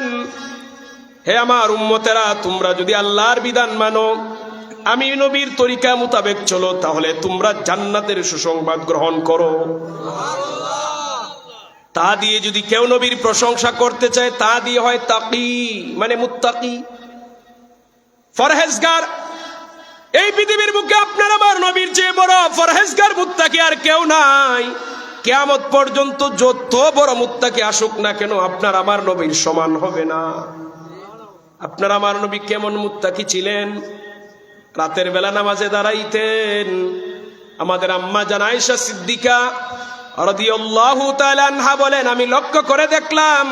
বললেন, হে আমার উম্মতেরা, তোমরা যদি আল্লাহর বিধান মানো, আমি নবীর তরিকা মোতাবেক চলো, তাহলে তোমরা জান্নাতের সুসংবাদ গ্রহণ করো। তা দিয়ে যদি কেউ নবীর প্রশংসা করতে চায়, তা দিয়ে হয় তাকি, মানে মুত্তাকি, ফরহেজগার। এই পৃথিবীর বুকে আপনার আমার নবীর চেয়ে বড় ফরহেজগার মুত্তাকি আর কেউ নাই। কিয়ামত পর্যন্ত যত বড় মুত্তাকি আসুক না কেন, আপনার আমার নবীর সমান হবে না। আপনার আমার নবী কেমন মুত্তাকি ছিলেন? রাতের বেলা নামাজে দাঁড়াইতেন। আমাদের আম্মা জান আয়েশা সিদ্দিকা রাদিয়াল্লাহু তাআলা আনহা বলেন, আমি লক্ষ্য করে দেখলাম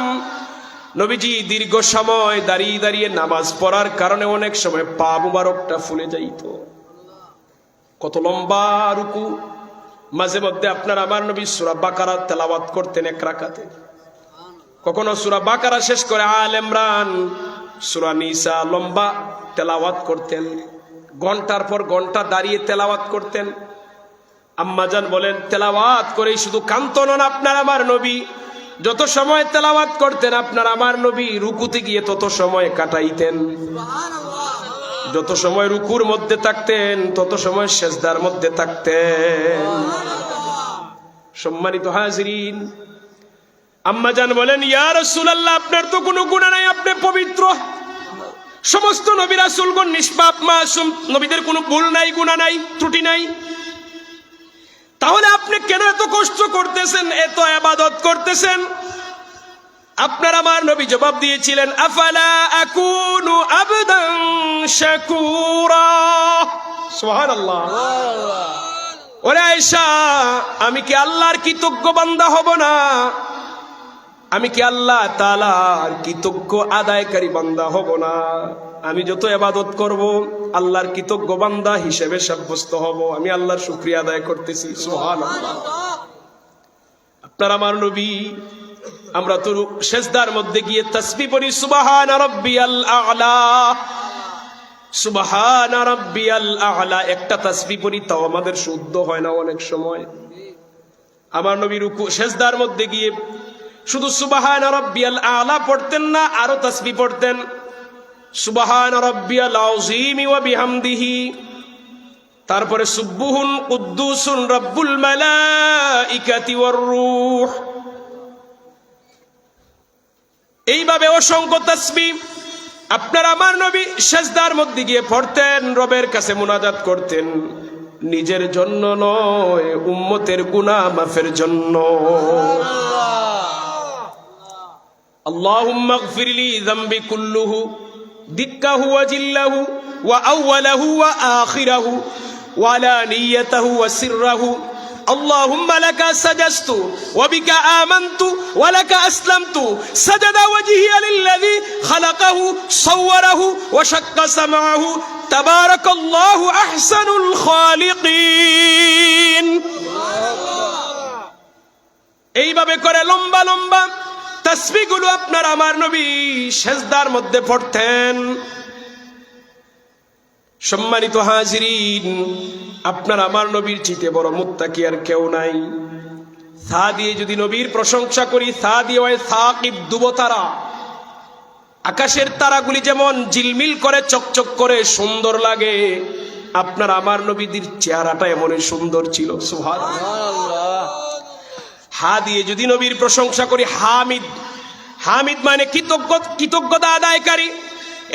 নবীজি দীর্ঘ সময় দাঁড়িয়ে দাঁড়িয়ে নামাজ পড়ার কারণে অনেক সময় পা মুবারকটা ফুলে যাইত। কত লম্বা রুকু। মাঝে মধ্যে আপনার আমার নবী সূরা বাকারা তেলাওয়াত করতেন এক রাকাতে। কখনো সূরা বাকারা শেষ করে আল ইমরান, সূরা নিসা লম্বা তেলাওয়াত করতেন। ঘন্টার পর ঘন্টা দাঁড়িয়ে তেলাওয়াত করতেন। আম্মাজান বলেন, তেলাওয়াত করে শুধু কাঁদতেন না আপনার আমার নবী। যত সময় তেলাওয়াত করতেন আপনার আমার নবী রুকুতে গিয়ে তত সময় কাটাইতেন। যত সময় রুকুর মধ্যে থাকতেন তত সময় সেজদার মধ্যে থাকতেন। সম্মানিত হাজিরিন, আম্মাজান বলেন, ইয়া রাসূলুল্লাহ, আপনার তো কোনো গুনাহ নাই, আপনি পবিত্র। সমস্ত নবী রাসূলগণ নিষ্পাপ মাসুম, নবীদের কোনো ভুল নাই, গুনাহ নাই, ত্রুটি নাই। তাহলে আপনি কেন এত কষ্ট করতেছেন, এত ইবাদত করতেছেন? আপনার আমার নবী জবাব দিয়েছিলেন, আফালা আকুনু আবদান শাকুরা। সুবহানাল্লাহ। ওরে আয়েশা, আমি কি আল্লাহর কৃতজ্ঞ বান্দা হব না? আমি কি আল্লাহ তাআলার কৃতজ্ঞ আদায়কারী বান্দা হব না? আমি যত ইবাদত করব আল্লাহর কৃতজ্ঞ বান্দা হিসেবে সাব্যস্ত হব। আমি আল্লাহর শুকরিয়া আদায় করতেছি। সুবহানাল্লাহ। আপনার আমার নবী, আমরা তো সেজদার মধ্যে গিয়ে তাসবিহ পড়ি, সুবহান রাব্বিয়াল আ'লা, সুবহান রাব্বিয়াল আ'লা। একটা তাসবিহ পড়ি তাও আমাদের শুদ্ধ হয় না অনেক সময়। আমার নবী রুকু সেজদার মধ্যে গিয়ে শুধু সুবহান রাব্বিয়াল আ'লা পড়তেন না, আরো তাসবিহ পড়তেন, সুবহান রাব্বিয়াল আযীম ওয়া বিহামদিহি, তারপরে সুবহুন কুদ্দুসুন রাব্বুল মালাইকাতি ওয়ার রূহ। এইভাবে অসংখ্য তাসবিহ আপনার আমার নবী সেজদার মধ্যে গিয়ে পড়তেন, রবের কাছে মুনাজাত করতেন, নিজের জন্য নয়, উম্মতের গুনাহ মাফের জন্য। আল্লাহুম্মা গফিরলি যামবি কুল্লুহু দিক্কাহু ওয়া জিল্লাহু ওয়া আউওয়ালাহু ওয়া আখিরাহু ওয়া আলানিয়াতাহু ওয়া সিররাহু। اللهم لك سجدت وبك آمنت ولك أسلمت سجد وجهي للذي خلقه صوره وشق سمعه تبارك الله أحسن الخالقين। এইভাবে করে লম্বা লম্বা তাসবিহগুলো আপনার আমার নবী সেজদার মধ্যে পড়তেন। সম্মানিত হাজিরিন, আপনার আমার নবীর চাইতে বড় মুত্তাকি আর কেউ নাই। সা দিয়ে যদি নবীর প্রশংসা করি, সা দিয়ে হয় সাকিব, দুবতারা। আকাশের তারাগুলি যেমন ঝিলমিল করে চকচক করে সুন্দর লাগে, আপনার আমার নবীদের চেহারাটা এমনই সুন্দর ছিল। সুবহানাল্লাহ। হা দিয়ে যদি নবীর প্রশংসা করি, হামিদ। হামিদ মানে কৃতজ্ঞতা আদায়কারী।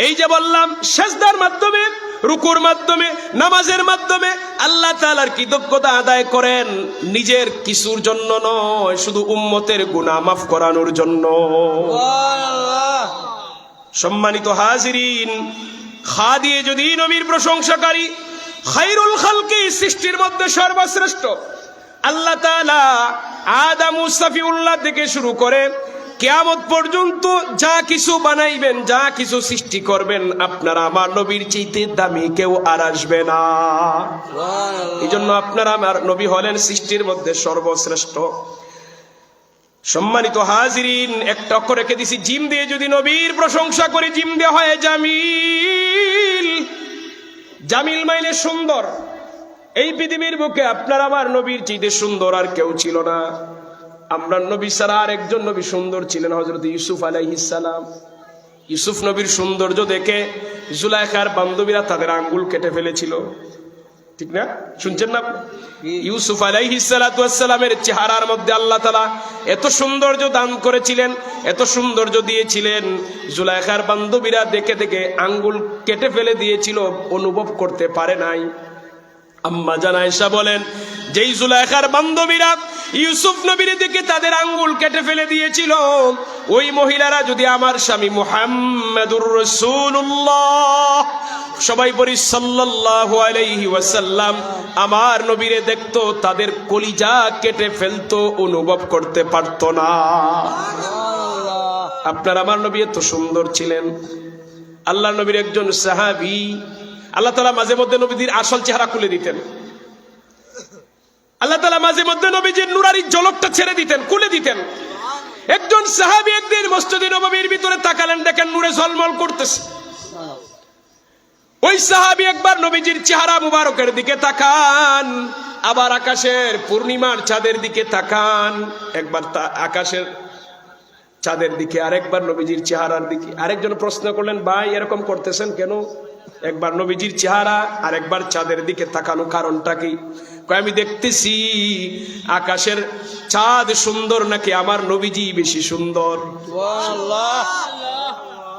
এই যে বললাম, সেজদার মাধ্যমে, রুকুর মাধ্যমে, নামাজের মাধ্যমে আল্লাহ তাআলার কৃতজ্ঞতা আদায় করেন, নিজের কিছুর জন্য নয়, শুধু উম্মতের গুনাহ মাফ করানোর জন্য। সম্মানিত হাজিরিন, খা দিয়ে যদি নবীর প্রশংসাকারী, খায়রুল খালকি, সৃষ্টির মধ্যে সর্বশ্রেষ্ঠ আল্লাহ তাআলা আদম সফিউল্লাহ থেকে শুরু করে কিয়ামত পর্যন্ত যা কিছু বানাইবেন, যা কিছু সৃষ্টি করবেন, আপনারা আমার নবীর চাইতে দামি কেউ আর আসবে না। এই জন্য আপনারা আমার নবী হলেন সৃষ্টির মধ্যে সর্বশ্রেষ্ঠ। সম্মানিত হাজিরিন, একটা অক্ষর রেখে দিছি, জিম দিয়ে যদি নবীর প্রশংসা করি, জিম দিয়ে হয় জামিল। জামিল মানে সুন্দর। এই পৃথিবীর বুকে আপনার আমার নবীর চাইতে সুন্দর আর কেউ ছিল না। আমরা নবী ছাড়া আর একজন নবী সুন্দর ছিলেন, হযরত ইউসুফ আলাইহিস সালাম। ইউসুফ নবীর সৌন্দর্য দেখে জুলাইখার বান্ধবীরা তাদের আঙ্গুল কেটে ফেলেছিল, ঠিক না? শুনছেন না? ইউসুফ আলাইহিস সালাতু ওয়াস সালামের চেহারার মধ্যে আল্লাহ তাআলা এত সৌন্দর্য দান করেছিলেন, এত সৌন্দর্য দিয়েছিলেন, জুলাইখার বান্ধবীরা দেখে দেখে আঙ্গুল কেটে ফেলে দিয়েছিল, অনুভব করতে পারে নাই। আম্মা জান আয়েশা বলেন, যেই জুলাইখার বান্ধবীরা ইউসুফ নবীর দিকে তাদের আঙ্গুল কেটে ফেলে দিয়েছিল, ওই মহিলারা যদি আমার স্বামী মুহাম্মাদুর রাসূলুল্লাহ, সবাই বলি সাল্লাল্লাহু আলাইহি ওয়াসাল্লাম, আমার নবীরে দেখতো, তাদের কলিজা কেটে ফেলতো, অনুভব করতে পারতো না। আপনার আমার নবী এত সুন্দর ছিলেন। আল্লাহ নবীর একজন সাহাবী, আল্লাহ তাআলা মাঝে মধ্যে নবীদের আসল চেহারা খুলে দিতেন। আল্লাহ তাআলা মাঝে মধ্যে নবীজির নুরারি ঝলকটা ছেড়ে দিতেন, খুলে দিতেন। একজন সাহাবী একদিন মসজিদে নববীর ভিতরে তাকালেন, দেখেন নূরে ঝলমল করতেছে। ওই সাহাবী একবার নবীজির চেহারা মুবারকের দিকে তাকান, আবার আকাশের পূর্ণিমার চাঁদের দিকে তাকান, একবার আকাশের চাঁদের দিকে, আরেকবার নবীজির চেহারার দিকে। আরেকজন প্রশ্ন করলেন, ভাই এরকম করতেছেন কেন? একবার নবীজির চেহারা আর একবার চাঁদের দিকে তাকানো, কারণটা কি? আমি দেখতেছি আকাশের চাঁদ সুন্দর নাকি আমার নবীজি বেশি সুন্দর।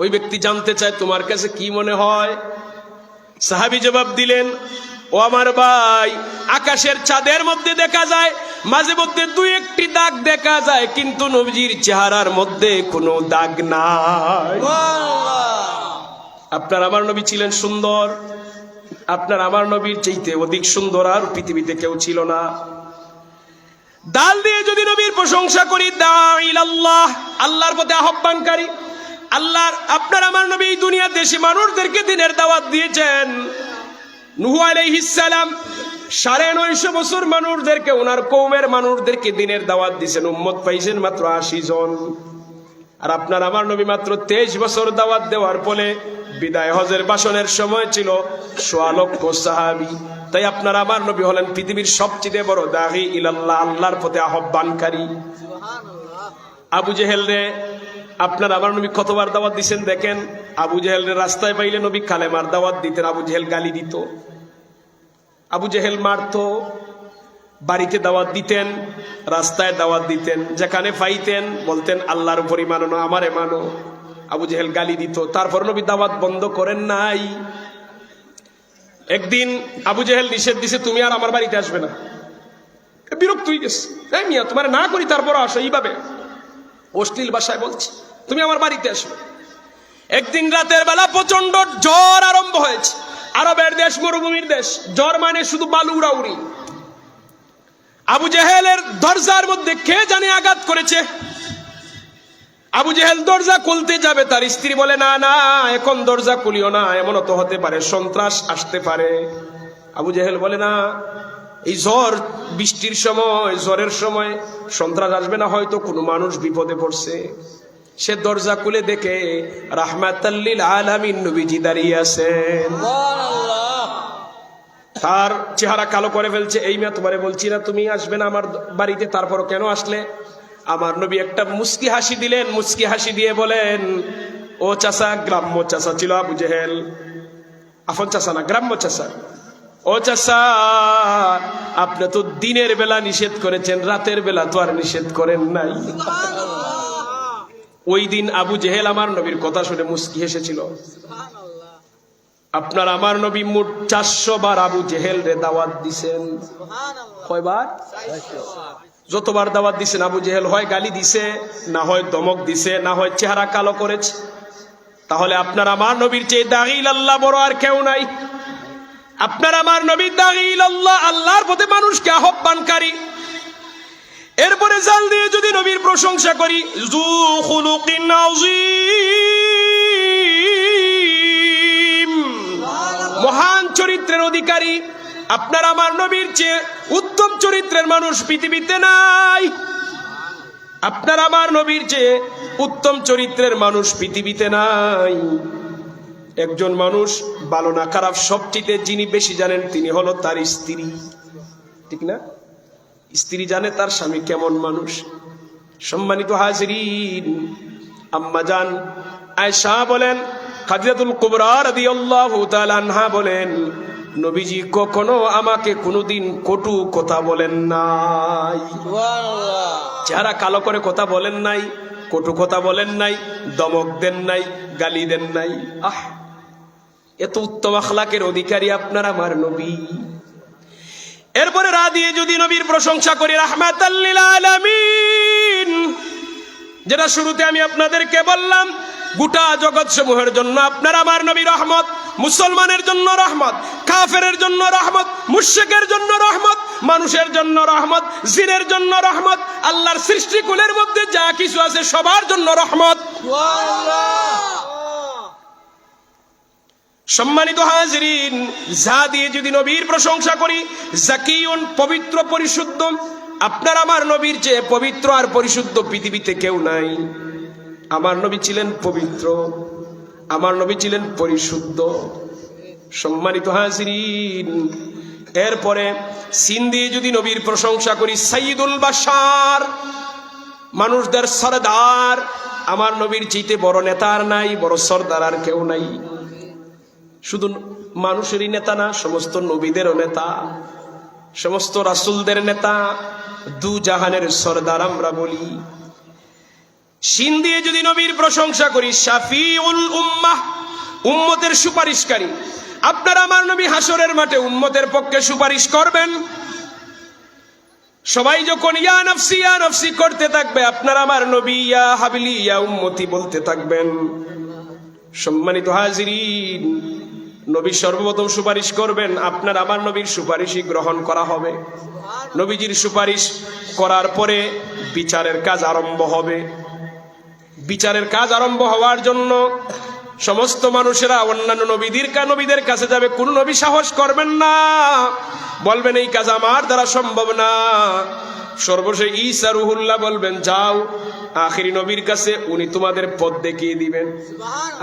ওই ব্যক্তি জানতে চায়, তোমার কাছে কি মনে হয়? সাহাবী জবাব দিলেন, ও আমার ভাই, আকাশের চাঁদের মধ্যে দেখা যায় মাঝে মধ্যে দুই একটি দাগ দেখা যায়, কিন্তু নবীজির চেহারার মধ্যে কোনো দাগ নাই। আপনার আমার নবী ছিলেন সুন্দর, আপনার আমার নবীর চাইতে অধিক সুন্দর আর পৃথিবীতে কেউ ছিল না। দাল দিয়ে যদি নবীর প্রশংসা করি, দাঈলাল্লাহ, আল্লাহর পথে আহ্বানকারী, আল্লাহর আপনার আমার নবী এই দুনিয়ার দেশে মানুষদেরকে দিনের দাওয়াত দিয়েছেন। নূহ আলাইহিস সালাম 950 বছর মানুষদেরকে, ওনার কওমের মানুষদেরকে দিনের দাওয়াত দিয়েছেন, উম্মত পাইছেন মাত্র 80 জন। আর আপনার আমার নবী মাত্র 23 বছর দাওয়াত দেওয়ার ফলে বিদায় হজের ভাষণের সময় ছিল 1.25 লক্ষ সাহাবী। তাই আপনার আমার নবী হলেন পৃথিবীর সবচেয়ে বড় দাঈ ইলাল্লাহ, আল্লাহর পথে আহ্বানকারী। আবু জেহেল রে আপনার আমার নবী কতবার দাওয়াত দিয়েছেন দেখেন। আবু জেহেল রে রাস্তায় পাইলে নবী কালেমার দাওয়াত দিতেন, আবু জেহেল গালি দিত, আবু জেহেল মারতো। বাড়িতে দাওয়াত দিতেন, রাস্তায় দাওয়াত দিতেন, যেখানে পাইতেন বলতেন আল্লাহর উপরই মানো না, আমারে মানো। আবু জেহেল গালি দিত, তারপর নবী দাওয়াত বন্ধ করেন নাই। একদিন আবু জেহেল নিষেধ দিছে, তুমি আর আমার বাড়িতে আসবে না। বিরক্ত হয়ে গেছে, এই মিয়া তোমার না করি তারপর আসো, এইভাবে অশ্লীল ভাষায় বলছি, তুমি আমার বাড়িতে আসো। একদিন রাতের বেলা প্রচন্ড জ্বর আরম্ভ হয়েছে। আরবের দেশ মরুভূমির দেশ, জ্বর মানে শুধু বালু উড়াউড়ি। আবু জেহেলের দরজার মধ্যে কে জানে আঘাত করেছে। আবু জেহেল দরজা খুলতে যাবে, তার স্ত্রী বলে, না না এখন দরজা খুলিও না, এমনও তো হতে পারে সন্ত্রাস আসতে পারে। আবু জেহেল বলে, না এই ঝড় বৃষ্টির সময়, ঝড়ের সময় সন্ত্রাস আসবে না, হয়তো কোনো মানুষ বিপদে পড়ছে। সে দরজা খুলে দেখে রাহমাতাল লিল আলামিন নবীজি দাঁড়িয়ে আছেন। তার চেহারা কালো করে ফেলছে। এই মেয়ে তোমারে বলছি না তুমি আসবে না আমার বাড়িতে, তারপর কেন আসলে? আমার নবী একটা মুস্কি হাসি দিলেন, মুস্কি হাসি দিয়ে বলেন, ও চাচা, গ্রাম্য চাচা ছিল আবু জেহেল, আফন চাচা না, গ্রাম্য চাচা, ও চাচা আপনি তো দিনের বেলা নিষেধ করেছেন, রাতের বেলা তো আর নিষেধ করেন নাই। ওই দিন আবু জেহেল আমার নবীর কথা শুনে মুস্কি হেসেছিল। আপনার আমার নবী মোট 400 বার আবু জেহেল রে দাওয়াত দিছেন। কয়বার? যতবার দাওয়াত দিছেন আবু জেহেল হয় গালি দিছে, না হয় ধমক দিছে, না হয় চেহারা কালো করেছে। তাহলে আপনার আমার নবীর চেয়ে দাঈল আল্লাহ বড় আর কেউ নাই। আপনার আমার নবী দাঈল আল্লাহ, আল্লাহর পথে মানুষকে আহ্বানকারী। এরপরে জাল দিয়ে যদি নবীর প্রশংসা করি, যু খুলুকিন আযীম, মহান চরিত্রের অধিকারী। আপনার আমার নবীর চেয়ে উত্তম চরিত্রের মানুষ পৃথিবীতে নাই। আপনার আমার নবীর চেয়ে উত্তম চরিত্রের মানুষ পৃথিবীতে নাই। একজন মানুষ ভালো না খারাপ সবচেয়ে যিনি বেশি জানেন তিনি হলো তার স্ত্রী, ঠিক না? স্ত্রী জানে তার স্বামী কেমন মানুষ। সম্মানিত হাজরিন, আম্মা জান আয়েশা বলেন, খাদিজাতুল কুবরা রাদিয়াল্লাহু তাআলা আনহা বলেন, নবীজি কখনো আমাকে কোনোদিন কটু কথা বলেন নাই। যারা কালো করে কথা বলেন নাই, কটু কথা বলেন নাই, দমক দেন নাই, গালি দেন নাই। আহ, এত উত্তম আখলাকের অধিকারী আপনার আমার নবী। এরপরে রা দিয়ে যদি নবীর প্রশংসা করি, রাহমাতাল লিল আলামিন, যেটা শুরুতে আমি আপনাদেরকে বললাম, গোটা জগৎ সমূহের জন্য আপনার আমার নবী রহমত। মুসলমানের জন্য রহমত, কাফেরের জন্য রহমত, মুশরিকের জন্য রহমত, মানুষের জন্য রহমত, জিনের জন্য রহমত, আল্লাহর সৃষ্টিকুলের মধ্যে যা কিছু আছে সবার জন্য রহমত। সম্মানিত হাজিরিন, যা দিয়ে যদি নবীর প্রশংসা করি, জাকিউন, পবিত্র পরিশুদ্ধ। আপনার আমার নবীর যে পবিত্র আর পরিশুদ্ধ পৃথিবীতে কেউ নাই। আমার নবী ছিলেন পবিত্র, আমার নবী ছিলেন পরিশুদ্ধ। সম্মানিত হাজিরিন, এরপরে সিন দিয়ে যদি নবীর প্রশংসা করি, সাইয়্যিদুল বাশার, মানুষদের সরদার। আমার নবীর চাইতে বড় নেতা আর নাই, বড় সরদার আর কেউ নাই। শুধু মানুষেরই নেতা না, সমস্ত নবীদেরও নেতা, সমস্ত রাসূলদের নেতা, দু জাহানের সরদার আমরা বলি। শিন দিয়ে যদি নবীর প্রশংসা করি, শাফিউল উম্মাহ, উম্মতের সুপারিশকারী। আপনার আমার নবী হাসরের মাঠে উম্মতের পক্ষে সুপারিশ করবেন। সবাই যখন ইয়া নফসি করতে থাকবে, আপনার আমার নবী ইয়া হাবিলি ইয়া উম্মতি বলতে থাকবেন। সম্মানিত হাজিরিন, নবী সর্বপ্রথম সুপারিশ করবেন, আপনার আমার নবীর সুপারিশই গ্রহণ করা হবে। নবীজির সুপারিশ করার পরে বিচারের কাজ আরম্ভ হবে। বিচারের কাজ আরম্ভ হওয়ার জন্য সমস্ত মানুষেরা অন্যান্য নবীদের কাছে যাবে। কোন নবী সাহস করবেন না, বলবেন এই কাজ আমার দ্বারা সম্ভব না। সর্বশেষ ঈসা রুহুল্লাহ বলবেন, যাও আখিরি নবীর কাছে, উনি তোমাদের পথ দেখিয়ে দিবেন।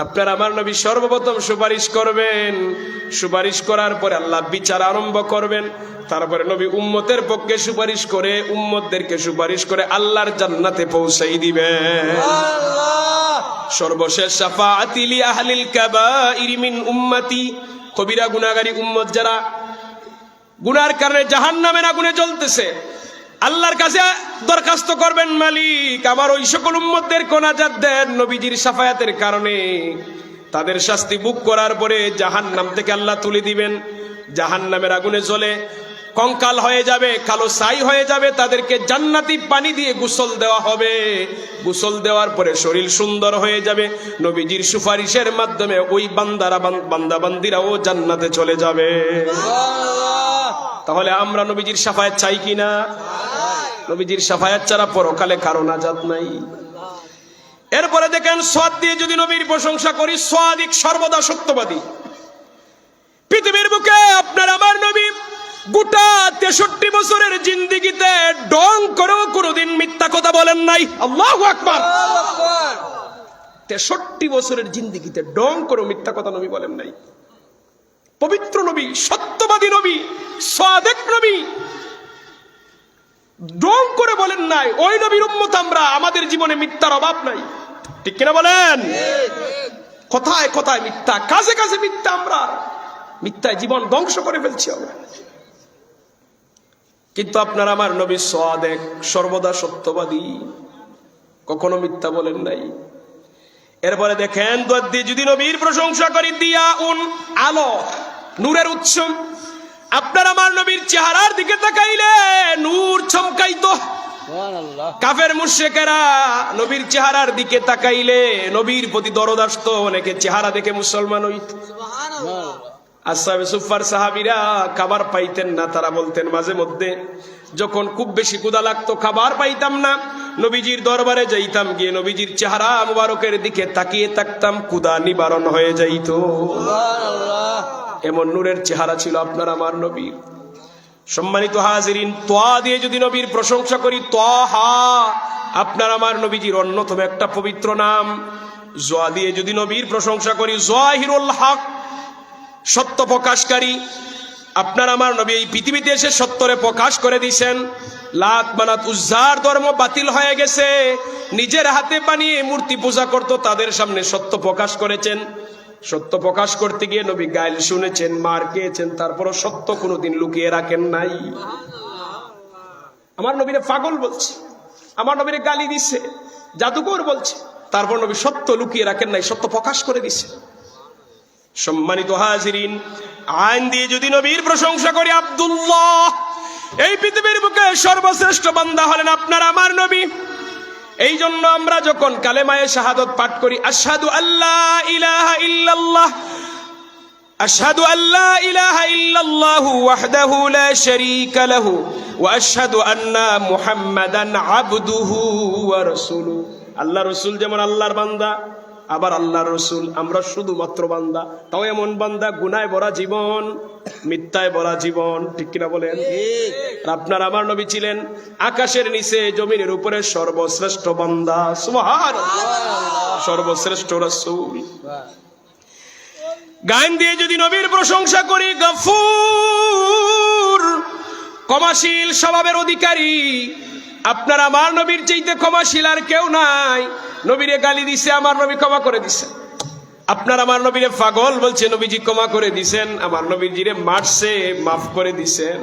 আপনার আমার নবী সর্বপ্রথম সুপারিশ করবেন। সুপারিশ করার পরে আল্লাহ বিচার আরম্ভ করবেন। তারপরে নবী উম্মতের পক্ষে সুপারিশ করে, উম্মতদেরকে সুপারিশ করে আল্লাহর জান্নাতে পৌঁছাই দিবেন। সর্বশেষ শাফাআতি লি আহলিল কাবাইর মিন উম্মতি, কবিরা গুনাহগারী উম্মত যারা গুনার কারণে জাহান্নামের আগুনে জ্বলতেছে, আল্লাহর কাছে দরখাস্ত করবেন, মালিক আমার ওই সকল উম্মতদেরকে নাজাত দেন। নবীজির শাফায়াতের কারণে তাদের শাস্তি ভোগ করার পরে জাহান্নাম থেকে আল্লাহ তুলে দিবেন। জাহান্নামের আগুনে জ্বলে কঙ্কাল হয়ে যাবে, কালো ছাই হয়ে যাবে। তাদেরকে জান্নাতি পানি দিয়ে গোসল দেওয়া হবে। গোসল দেওয়ার পরে শরীর সুন্দর হয়ে যাবে। নবীজির সুপারিশের মাধ্যমে ওই বান্দাবান্দিরা ও জান্নাতে চলে যাবে। তাহলে আমরা নবীজির শাফায়াত চাই কিনা? নবীজির শাফায়াত ছাড়া পরকালে কারো নাজাত নাই। এরপরে দেখেন, সাদ দিয়ে যদি নবীর প্রশংসা করি, সাদিক, সর্বদা সত্যবাদী। পৃথিবীর বুকে আপনার আমার নবী গোটা 63 বছরের জিন্দেগিতে ডং করেও কোনোদিন মিথ্যা কথা বলেন নাই। আল্লাহু আকবার। 63 বছরের জিন্দেগিতে ডং করেও মিথ্যা কথা নবী বলেন নাই। পবিত্র নবী, সত্যবাদী নবী, সাদিক নবী, ডং করে বলেন নাই। ওই নবীর উম্মত আমরা, আমাদের জীবনে মিথ্যার অভাব নাই। ঠিক কিনা বলেন? কথায় কথায় মিথ্যা, কাজে কাজে মিথ্যা। আমরা মিথ্যায় জীবন ধ্বংস করে ফেলছি আমরা। কিন্তু আপনার আমার নবী সাদিক, সর্বদা সত্যবাদী, কখনো মিথ্যা বলেন নাই। এরপরে দেখেন, দুয়াত দিয়ে যদি নবীর প্রশংসা করি, দিয়াউন, আলো, নূরের উৎস। আপনার আমার নবীর চেহারার দিকে তাকাইলে নূর চমকাইতো। কাফের মুশরিকেরা নবীর চেহারার দিকে তাকাইলে নবীর প্রতি দরদ আসতো। অনেকে চেহারা দেখে মুসলমান হইত। আসহাবে সুফার সাহাবীরা খাবার পাইতেন না। তারা বলতেন মাঝে মধ্যে যখন খুব বেশি ক্ষুধা লাগতো, খাবার পাইতাম না, নবীজির দরবারে যাইতাম, গিয়ে নবীজির চেহারা মুবারকের দিকে তাকিয়ে থাকতাম, ক্ষুধা নিবারণ হয়ে যাইত। এমন নূরের চেহারা ছিল আপনার আমার নবীর। সম্মানিত হাজিরিন, তোয়া দিয়ে যদি নবীর প্রশংসা করি, তোহা আপনার আমার নবীজির অন্যতম একটা পবিত্র নাম। জোয়া দিয়ে যদি নবীর প্রশংসা করি, জোয়াহিরুল হক, সত্য প্রকাশকারী। আপনার আমার নবী এই পৃথিবীতে এসে সত্যরে প্রকাশ করে দিয়েছেন। লাত মানাত উজ্জার ধর্ম বাতিল হয়ে গেছে, নিজের হাতে বানিয়ে মূর্তি পূজা করত, তাদের সামনে সত্য প্রকাশ করেছেন। সত্য প্রকাশ করতে গিয়ে নবী গাইল শুনেছেন, মার খেয়েছেন, তারপরও সত্য কোনোদিন লুকিয়ে রাখেন নাই। আমার নবীরে পাগল বলছে, আমার নবীরে গালি দিচ্ছে, জাদুকর বলছে, তারপর নবী সত্য লুকিয়ে রাখেন নাই, সত্য প্রকাশ করে দিছে। সম্মানিত হাজিরিন, আইন দিয়ে যদি নবীর প্রশংসা করি, আব্দুল্লাহ এই পৃথিবীর বুকে সর্বশ্রেষ্ঠ বান্দা হলেন আপনার আমার নবী। এই জন্য আমরা যখন কালেমায়ে শাহাদাত পাঠ করি, আশহাদু আল্লা ইলাহা ইল্লাল্লাহ, আশহাদু আল্লা ইলাহা ইল্লাল্লাহু ওয়াহদাহু লা শারীকা লাহু ওয়া আশহাদু আন্না মুহাম্মাদান আবদুহু ওয়া রাসূলুহু। আল্লাহ রাসূল যেমন আল্লাহর বান্দা, আবার আল্লাহর রাসূল আমরা শুধুমাত্র বান্দা, তাও এমন বান্দা গুনায় ভরা জীবন, মিথ্যায় ভরা জীবন, ঠিক কিনা বলেন? আপনার আমার নবী ছিলেন আকাশের নিচে জমিনের উপরে সর্বশ্রেষ্ঠ বান্দা, সুবহানাল্লাহ, সর্বশ্রেষ্ঠ রাসূল। গান দিয়ে যদি নবীর প্রশংসা করি, গফুর ক্ষমাশীল স্বভাবের অধিকারী, আপনার আমার নবীর চাইতে ক্ষমাশীল আর কেউ নাই। নবীরে গালি দিছে, আমার নবী ক্ষমা করে দিছে। আপনার আমার নবীরে পাগল বলছে, নবীজি ক্ষমা করে দিছেন। আমার নবীজিরে মারছে, মাফ করে দিছেন।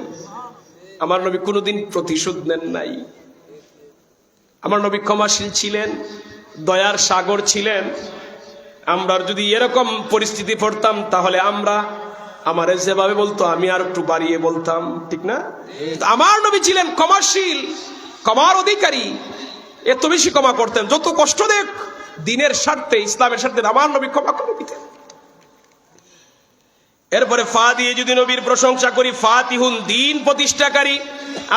আমার নবী কোনোদিন প্রতিশোধ নেন নাই। আমার নবী ক্ষমাশীল ছিলেন, দয়ার সাগর ছিলেন। আমরা যদি এরকম পরিস্থিতি পড়তাম, তাহলে আমরা আমারে যেভাবে বলতো আমি আর একটু বাড়িয়ে বলতাম, ঠিক না? আমার নবী ছিলেন ক্ষমাশীল, ক্ষমার অধিকারী, এত বেশি ক্ষমা করতেন, যত কষ্ট দেখ দিনের স্বার্থে, ইসলামের স্বার্থে আমার নবী ক্ষমা করে দিতেন। এরপরে ফা দিয়ে যদি নবীর প্রশংসা করি, ফাতিহুন দ্বীন প্রতিষ্ঠাকারী,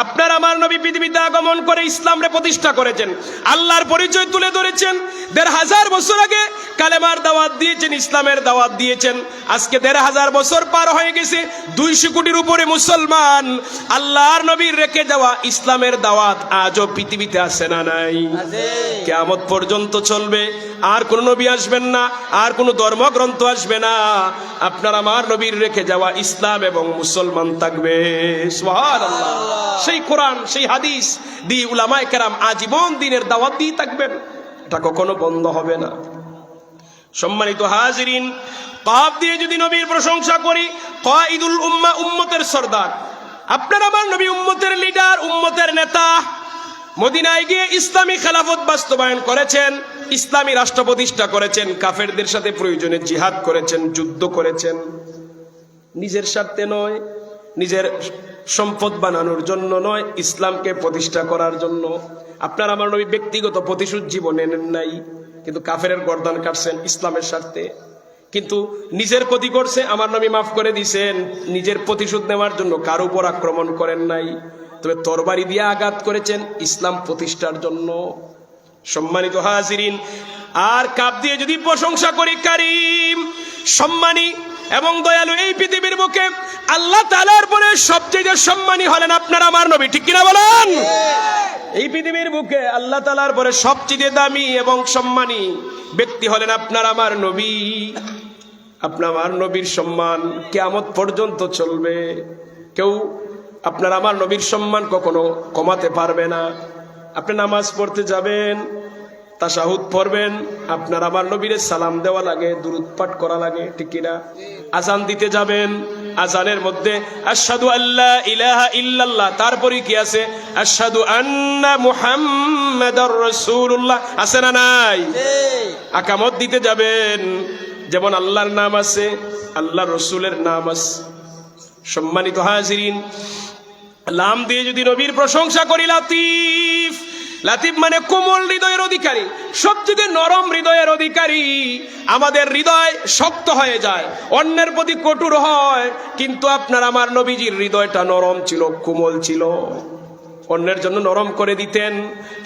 আপনার আমার নবী পৃথিবীতে আগমন করে ইসলামরে প্রতিষ্ঠা করেছেন, আল্লাহর পরিচয় তুলে ধরেছেন। ১৫০০ বছর আগে কালেমার দাওয়াত দিয়েছেন, ইসলামের দাওয়াত দিয়েছেন। আজকে ১৫০০ বছর পার হয়ে গেছে, ২০০ কোটির উপরে মুসলমান। আল্লাহর নবীর রেখে যাওয়া ইসলামের দাওয়াত আজও পৃথিবীতে আছে না নাই? কিয়ামত পর্যন্ত চলবে। আর কোন নবী আসবেন না, আর কোন ধর্মগ্রন্থ আসবে না, আপনার আমার নবীর রেখে যাওয়া ইসলাম এবং মুসলমান থাকবে। সুবহানাল্লাহ। সেই কোরআন, সেই হাদিস দিয়ে উলামায়ে কেরাম আজীবন দিনের দাওয়াত দিয়ে থাকবেন, এটা কখনো বন্ধ হবে না। সম্মানিত হাজিরিন, কাফ দিয়ে যদি নবীর প্রশংসা করি, কাঈদুল উম্মাহ, উম্মতের সরদার, আপনার আমার নবী উম্মতের লিডার, উম্মতের নেতা। মদিনায় গিয়ে ইসলামী খেলাফত বাস্তবায়ন করেছেন, ইসলামী রাষ্ট্র প্রতিষ্ঠা করেছেন, কাফেরদের সাথে প্রয়োজনে জিহাদ করেছেন, যুদ্ধ করেছেন, নিজের স্বার্থে নয়, নিজের সম্পদ বানানোর জন্য নয়, ইসলামকে প্রতিষ্ঠা করার জন্য। আপনার আমার নবী ব্যক্তিগত প্রতিশোধ জীবনে নেন নাই, কিন্তু কাফেরের গর্দান কাটছেন ইসলামের স্বার্থে। কিন্তু নিজের ক্ষতি করছে, আমার নবী মাফ করে দিয়েছেন। নিজের প্রতিশোধ নেওয়ার জন্য কারো উপর আক্রমণ করেন নাই, তবে তরবারি দিয়ে আঘাত করেছেন ইসলাম প্রতিষ্ঠার জন্য। সম্মানিত হাজিরিন, আর কাপ দিয়ে যদি প্রশংসা করি, কারীম, সম্মানী এবং দয়ালু, এই পৃথিবীর বুকে আল্লাহ তাআলার পরে সবচেয়ে সম্মানী হলেন আপনার আমার নবী, ঠিক কিনা বলেন? এই পৃথিবীর বুকে আল্লাহ তাআলার পরে সবচেয়ে দামি এবং সম্মানী ব্যক্তি হলেন আপনার আমার নবী। আপনার আমার নবীর সম্মান কিয়ামত পর্যন্ত চলবে। কেউ আপনার আমার নবীর সম্মান কখনো কমাতে পারবে না। আপনি নামাজ পড়তে যাবেন, তাশাহুদ পড়বেন, আপনার আমার নবীরে সালাম দেওয়া লাগে, দুরূদ পাঠ করা লাগে, ঠিক কিনা? আজান দিতে যাবেন, আজানের মধ্যে আশহাদু আল্লা ইলাহা ইল্লাল্লাহ, তারপরে কি আছে? আশহাদু আন্না মুহাম্মাদার রাসূলুল্লাহ, আছে না নাই? আকামত দিতে যাবেন, যেমন আল্লাহর নাম আছে, আল্লাহর রাসূলের নাম আছে। সম্মানিত হাজিরিন, লাম দিয়ে যদি নবীর প্রশংসা করি, লাতিফ, লাতিফ মানে কোমল হৃদয়ের অধিকারী, সবচেয়ে নরম হৃদয়ের অধিকারী। আমাদের হৃদয় শক্ত হয়ে যায়, অন্যের প্রতি কঠোর হয়, কিন্তু আপনার আমার নবীজির হৃদয়টা নরম ছিল, কোমল ছিল, অন্যের জন্য নরম করে দিতেন।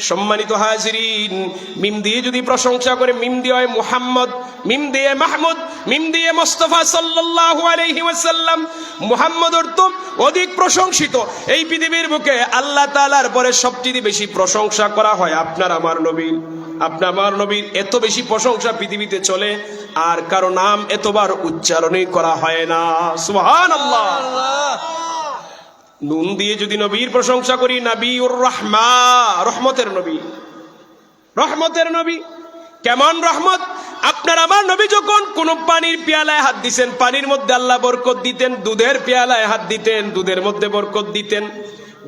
সম্মানিত হাজিরিন, মিম দিয়ে যদি প্রশংসা করে, মিম দিয়ে হয় মুহাম্মদ, মিম দিয়ে মাহমুদ, মিম দিয়ে মুস্তাফা সাল্লাল্লাহু আলাইহি ওয়াসাল্লাম। মুহাম্মদ অর্থ অধিক প্রশংসিত। এই পৃথিবীর বুকে আল্লাহ তাআলার পরে সবচেয়ে বেশি প্রশংসা করা হয় আপনার আমার নবীর। আপনার আমার নবীর এত বেশি প্রশংসা পৃথিবীতে চলে আর কারো নাম এতবার উচ্চারণই করা হয় না। সুবহানাল্লাহ। নুন দিয়ে যদি নবীর প্রশংসা করি, নবীউর রাহমা, রহমতের নবী, রহমতের নবী। কেমন রহমত? আপনার আমার নবী যখন কোন পানির পেয়ালায় হাত দিতেন, পানির মধ্যে আল্লাহ বরকত দিতেন। দুধের পেয়ালায় হাত দিতেন, দুধের মধ্যে বরকত দিতেন।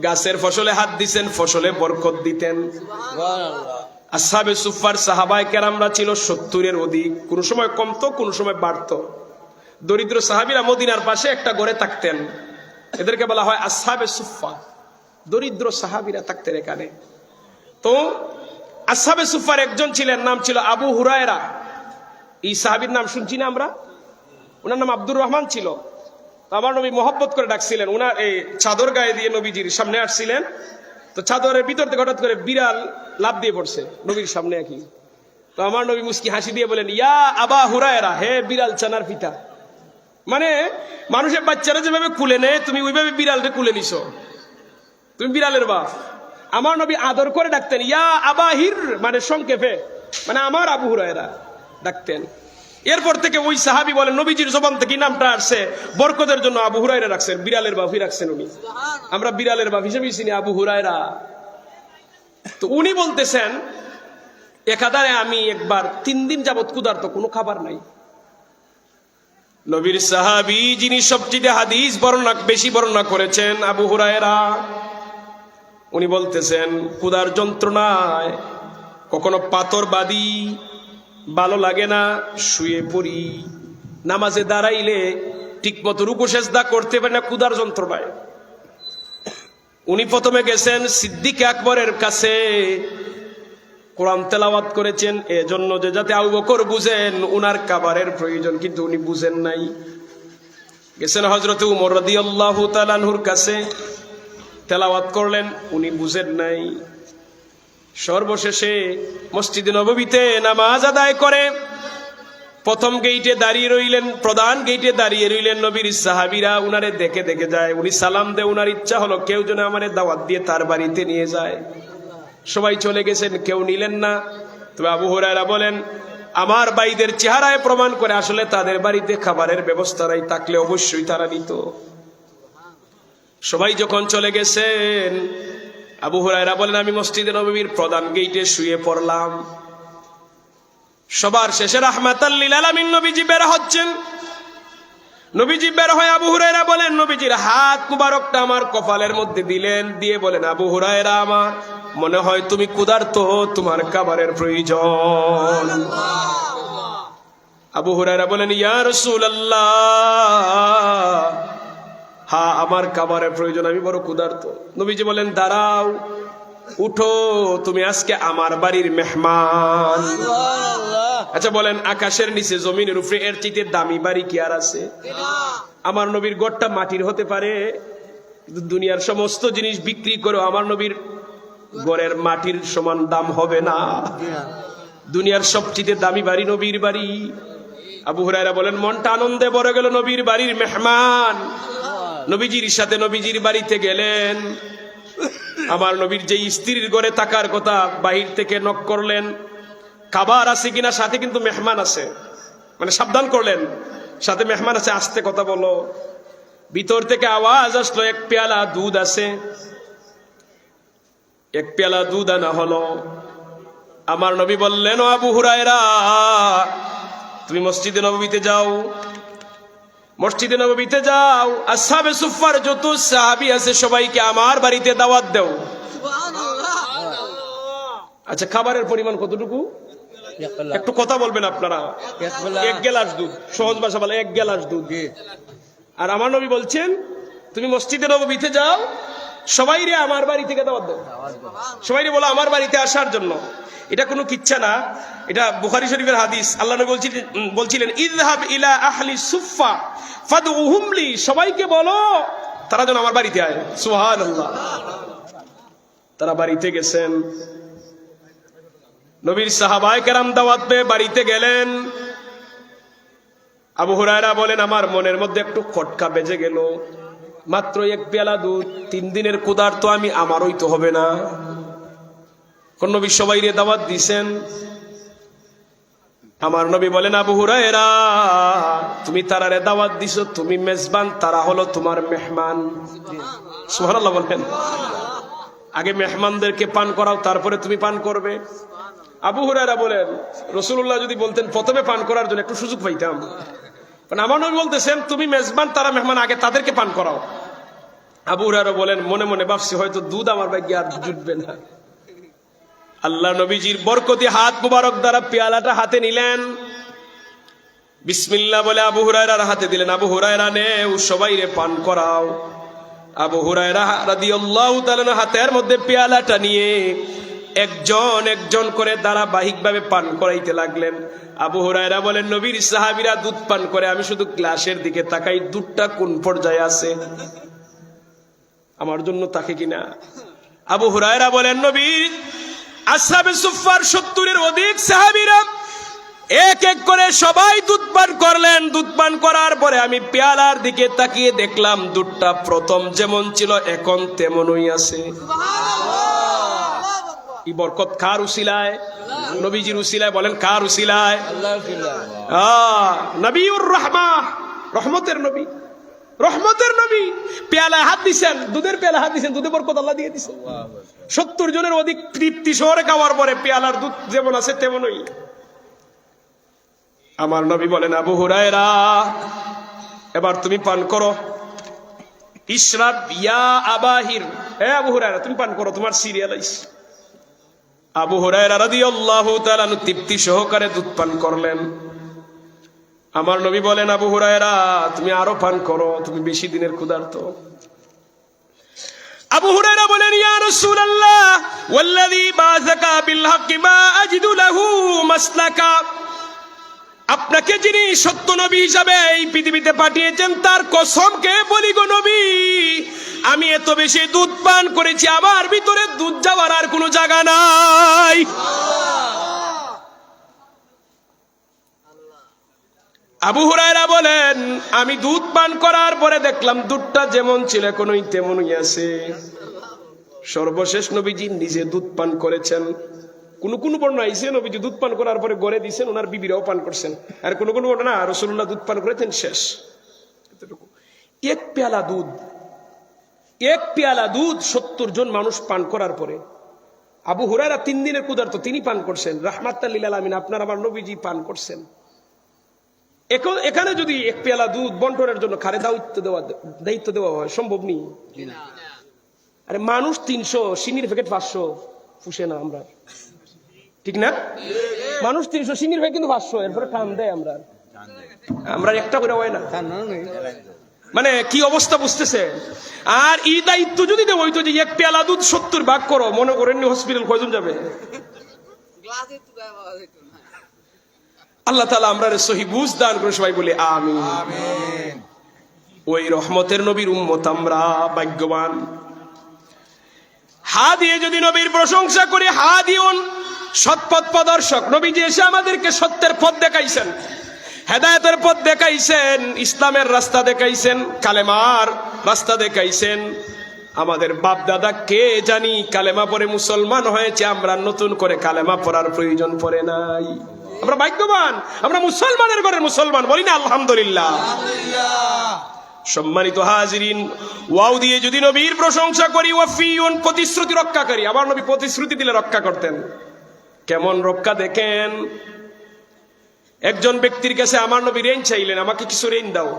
গাছের ফসলে হাত দিতেন, ফসলে বরকত দিতেন। আসহাবে সুফফার সাহাবায়ে কেরামরা ছিল 70-এর অধিক, কোন সময় কমতো, কোন সময় বাড়তো। দরিদ্র সাহাবীরা মদিনার পাশে একটা ঘরে থাকতেন, এদেরকে বলা হয় আসহাবে সুফফা। দরিদ্র সাহাবীরা থাকতেন এখানে। তো আসহাবে সুফফার একজন ছিলেন, নাম ছিল আবু হুরায়রা। এই সাহাবীর নাম শুনছি না আমরা? ওনার নাম আব্দুর রহমান ছিল। আমার নবী মহব্বত করে ডাকছিলেন। ওনার এই চাদর গায়ে দিয়ে নবীজির সামনে আসছিলেন। তো চাদরের ভিতর থেকে হঠাৎ করে বিড়াল লাফ দিয়ে পড়ছে নবীর সামনে একই। তো আমার নবী মুস্কি হাসি দিয়ে বলেন, ইয়া আবা হুরায়রা, হে বিড়াল চানার পিতা। মানে মানুষের বাচ্চারা যেভাবে কুলে নেয়, তুমি ওইভাবে বিড়ালকে কুলে নিছো, তুমি বিড়ালের বাপ। আমার নবী আদর করে ডাকতেন ইয়া আবাহির, মানে সংক্ষেপে, মানে আমার আবু হুরায়রা ডাকতেন। এরপর থেকে ওই সাহাবী বলেন, নবীজির জবান থেকে নামটা আসছে, বরকতের জন্য আবু হুরায়রা রাখছেন, বিড়ালের বাপই রাখছেন উনি। আমরা বিড়ালের বাপ হিসেবে চিনি আবু হুরায়রা। তো উনি বলতেছেন, একাধারে আমি একবার 3 দিন যাবত ক্ষুধার্ত, কোনো খাবার নাই। নবীর সাহাবী যিনি সবচেয়ে হাদিস বেশি বর্ণনা করেছেন, আবু হুরায়রা, উনি বলতেছেন ক্ষুধার যন্ত্রণায় কখনো পাথর বাঁধি, ভালো লাগে না, শুয়ে পড়ি। নামাজে দাঁড়াইলে ঠিক মতো রুকু সেজদা করতে পারে না, ক্ষুধার যন্ত্রণায়। উনি প্রথমে গেছেন সিদ্দিক আকবরের কাছে, কোরআন তেলাওয়াত করেছেন এজন্য যে যাতে আবু বকর বুঝেন উনার খাবারের প্রয়োজন, কিন্তু উনি বুঝেন নাই। গেছেন হযরত উমর রাদিয়াল্লাহু তাআলা আনহুর কাছে, তেলাওয়াত করলেন, উনি বুঝেন নাই। সর্বশেষে মসজিদে নববীতে নামাজ আদায় করে প্রথম গেইটে দাঁড়িয়ে রইলেন, প্রধান গেইটে দাঁড়িয়ে রইলেন। নবীর সাহাবীরা উনারে দেখে দেখে যায়, উনি সালাম দেয়। উনার ইচ্ছা হলো কেউ যেন আমারে দাওয়াত দিয়ে তার বাড়িতে নিয়ে যায়। সবাই চলে গেছেন, কেউ নিলেন না। তবে আবু হুরায়রা বলেন, আমার ভাইদের চেহারায় প্রমাণ করে আসলে তাদের বাড়িতে খাবারের ব্যবস্থা নাই, থাকলে অবশ্যই তারা নিত। সবাই যখন চলে গেছেন, আবু হুরায়রা বলেন, আমি মসজিদে নববীর প্রধান গেইটে শুয়ে পড়লাম। সবার শেষে রাহমাতাল লিল আলামিন নবীজি বের হচ্ছেন। নবীজি বের হয়ে আবু হুরায়রা বলেন, নবীজির হাত মুবারকটা আমার কপালের মধ্যে দিলেন, দিয়ে বলেন, আবু হুরায়রা, আমার মনে হয় তুমি ক্ষুধার্ত, তোমার খাবারের প্রয়োজন। আবু হুরায়রা বলেন, ইয়া রাসূলুল্লাহ, হ্যাঁ আমার খাবারের প্রয়োজন, আমি বড় ক্ষুধার্ত। নবীজি বলেন, দাঁড়াও, উঠো, তুমি আজকে আমার বাড়ির মেহমান। আচ্ছা বলেন, আকাশের নিচে জমিনের উপরে এর চাইতে দামি বাড়ি কি আর আছে? আমার নবীর ঘরটা মাটির হতে পারে, দুনিয়ার সমস্ত জিনিস বিক্রি করে আমার নবীর ঘরের মাটির সমান দাম হবে না। দুনিয়ার সবচেয়ে দামি বাড়ি নবীর বাড়ি। আবু হুরায়রা বলেন, মনটা আনন্দে ভরে গেল, নবীর বাড়ির মেহমান। নবীজির সাথে নবীজির বাড়িতে গেলেন। আমার নবীর যে স্ত্রীর ঘরে থাকার কথা, বাহির থেকে নক করলেন, খাবার আছে কিনা, সাথে কিন্তু মেহমান আছে, মানে সাবধান করলেন, সাথে মেহমান আছে, আস্তে কথা বলো। ভিতর থেকে আওয়াজ আসলো, 1 পেয়ালা দুধ আছে। 1 পেয়ালা দুধ আনা হলো। আমার নবী বললেন, ও আবু হুরায়রা, তুমি মসজিদে নববীতে যাও, মসজিদে নববীতে যাও, আসহাবে সুফফার যত সাহাবী আছে সবাইকে আমার বাড়িতে দাওয়াত দাও। আচ্ছা, খাবারের পরিমাণ কতটুকু? একটু কথা বলবেন আপনারা। 1 গ্লাস দুধ, সহজ ভাষা বলে 1 গ্লাস দুধ। আর আমার নবী বলছেন, তুমি মসজিদে নববীতে যাও, সবাইরে আমার বাড়ি থেকে দাওয়াত দাও, সবাইরে বলো আমার বাড়িতে আসার জন্য। এটা কোনো কিচ্ছা না, এটা বুখারী শরীফের হাদিস। আল্লাহ নবী বলছিলেন, ইযহাব ইলা আহলি সুফফা ফাদউহুম লি, সবাইকে বলো তারা যেন আমার বাড়িতে আয়। সুবহানাল্লাহ। তারা বাড়িতে গেছেন, নবীর সাহাবায়ে কেরাম দাওয়াত পেয়ে বাড়িতে গেলেন। আবু হুরায়রা বলেন, আমার মনের মধ্যে একটু খটকা বেজে গেল, মাত্র 1 পেয়ালা দুধ, 3 দিনের ক্ষুধার্ত আমি, আমারই তো হবে না। কোন নবী সবাইরে দাওয়াত দিছেন? আমার নবী বলেন, আবু হুরায়রা, তুমি তারারে দাওয়াত দিছো, তুমি মেজবান, তারা হলো তোমার মেহমান। সুবহানাল্লাহ বলেন। আগে মেহমানদেরকে পান করাও, তারপরে তুমি পান করবে। আবু হুরায়রা বলেন, রাসূলুল্লাহ যদি বলতেন প্রথমে পান করার জন্য একটু সুযোগ পাইতাম, কারণ আমার নবী বলতেছেন তুমি মেজবান, তারা মেহমান, আগে তাদেরকে পান করাও। আবু হুরায়রা বলেন, মনে মনে ভাবছি হয়তো দুধ আমার ভাগ্যে আর জুটবে না। আল্লাহ নবীজির বরকতি হাত মুবারক দ্বারা পেয়ালাটা হাতে নিলেন, বিসমিল্লাহ বলে আবু হুরায়রার হাতে দিলেন। আবু হুরায়রা নেও, সবাইরে পান করাও। আবু হুরায়রা রাদিয়াল্লাহু তাআলা হাতের মধ্যে পেয়ালাটা নিয়ে একজন একজন করে ধারাবাহিকভাবে পান করাইতে লাগলেন। আবু হুরায়রা বলেন, নবীর সাহাবীরা দুধ পান করে, আমি শুধু গ্লাসের দিকে তাকাই, দুধটা কোন পর্যায়ে আছে, আমার জন্য তাকে কিনা। আবু হুরায়রা বলেন, নবীর আসহাবে সুফফার 70-এর অধিক সাহাবীরা এক এক করে সবাই দুধ পান করলেন। দুধ পান করার পরে আমি পেয়ালার দিকে তাকিয়ে দেখলাম দুধটা প্রথম যেমন ছিল এখন তেমনই আছে। এই বরকত কার উসিলায়? নবীজির উসিলায়। বলেন কার উসিলায়? আল্লাহর উসিলায়। নবিউর রাহমাহ, রহমতের নবী, রহমতের নবী পেয়ালায় হাত দিছেন, দুধের পেয়ালায় হাত দিছেন, দুধে বরকত আল্লাহ দিয়ে দিছেন। 70 জনের অধিক তৃপ্তি শহরে খাওয়ার পরে পেয়ালার দুধ যেমন আছে তেমনই। আমার নবী বলেন, আবু হুরায়রা, এবার তুমি পান করো। ইশরাব ইয়া আবাহির, হে আবু হুরায়রা তুমি পান করো, তোমার সিরিয়াল আইছে। আবু হুরায়রা রাদিয়াল্লাহু তাআলা তৃপ্তি সহকারে দুধ পান করলেন। আমার নবী বলেন, আবু হুরায়রা তুমি আরো পান করো, তুমি বেশি দিনের ক্ষুধার্ত। আবু হুরায়রা বলেন, ইয়া রাসূলুল্লাহ ওয়াল্লাযী বাযাকা বিল হাক্কি মা আজিদু লাহু মাসলাকা, আপনাকে যিনি সত্য নবী হিসাবে এই পৃথিবীতে পাঠিয়েছেন তার কসমকে বলি গো নবী, আমি এত বেশি দুধ পান করেছি, আমার ভিতরে দুধ যাওয়ার আর কোনো জায়গা নাই। আবু হুরায়রা বলেন, আমি দুধ পান করার পরে দেখলাম দুধটা যেমন ছিল এখনই তেমনই আছে। সর্বশেষ নবীজি নিজে দুধ পান করেছেন। কোন কোন বর্ণনা আইছে নবীজি দুধ পান করার পরে গড়ে দিয়েছেন, ওনার বিবিরাও পান করছেন। আর কোন কোন বর্ণনা রাসূলুল্লাহ দুধ পান করেছেন শেষ। এক পেয়ালা দুধ 70 জন মানুষ পান করার পরে আবু হুরায়রা 3 দিনের ক্ষুধার্ত, তিনি পান করছেন। রাহমাতাল লিল আলামিন আপনার আমার নবীজি পান করছেন। এখানে যদি এক পেয়ালা দুধ বন্টনের জন্য খারে দায়িত্ব দেওয়া হয়, সম্ভব নেই। আরে মানুষ 300, চিনির প্যাকেট 500 পুষে না আমরা, ঠিক না? মানুষ 300, চিনির প্যাকেট কিন্তু 500, এরপরে টান দেয় আমরা একটা করে হয় না। মানে কি অবস্থা বুঝতেছে? আর এই দায়িত্ব যদি দেওয়া হইতো যে এক পেয়ালা দুধ 70 ভাগ করো, মনে করেন হসপিটাল কয়জন যাবে? আল্লাহ তাআলা আমরা সহি বুঝ দান করে, সবাই বলে আমিন। ওই রহমতের নবীর উম্মত আমরা ভাগ্যবান। হা দিয়ে যদি নবীর প্রশংসা করি, হা দিউন সৎপথ প্রদর্শক, নবীজি এসে আমাদেরকে সত্যের পথ দেখাইছেন, হেদায়েতের পথ দেখাইছেন, ইসলামের রাস্তা দেখাইছেন, কালেমার রাস্তা দেখাইছেন। আমাদের বাপ দাদা কে জানি কালেমা পড়ে মুসলমান হয়েছে, আমরা নতুন করে কালেমা পড়ার প্রয়োজন পড়ে নাই। আমরা ভাগ্যবান, আমরা মুসলমানের ঘরের মুসলমান, বলি না আলহামদুলিল্লাহ। সম্মানিত হাজিরিন, ওয়াও দিয়ে যদি নবীর প্রশংসা করি, ওয়াফিউন প্রতিশ্রুতি রক্ষাকারী, আমার নবী প্রতিশ্রুতি দিলে রক্ষা করতেন। কেমন রক্ষা দেখেন? একজন ব্যক্তির কাছে আমার নবী ঋণ চাইলেন, আমাকে কিছু ঋণ দাও।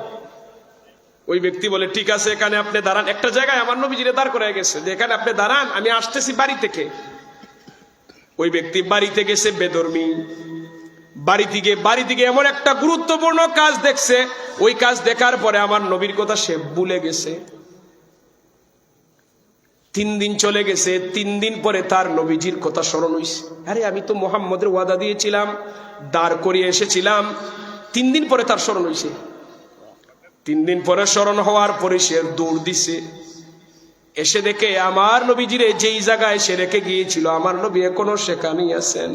ওই ব্যক্তি বলে, ঠিক আছে এখানে আপনি দাঁড়ান। একটা জায়গায় আমার নবী জিরে দাঁড় করে গেছে, যে এখানে আপনি দাঁড়ান, আমি আসতেছি বাড়ি থেকে। ওই ব্যক্তি বাড়িতে গেছে বেধর্মী, বাড়ি থেকে এমন একটা গুরুত্বপূর্ণ কাজ দেখছে, ওই কাজ দেখার পরে আমার নবীর কথা সে ভুলে গেছে। 3 দিন চলে গেছে, 3 দিন পরে তার নবীজির কথা স্মরণ হইছে। আরে আমি তো মুহাম্মদের ওয়াদা দিয়েছিলাম, দাঁড় করিয়ে এসেছিলাম। 3 দিন পরে তার স্মরণ হইছে। 3 দিন পরে স্মরণ হওয়ার পরে সে দৌড় দিছে, এসে দেখে আমার নবীজিরে যেই জায়গায় সে রেখে গিয়েছিল আমার নবী এখনো সেখানেই আছেন।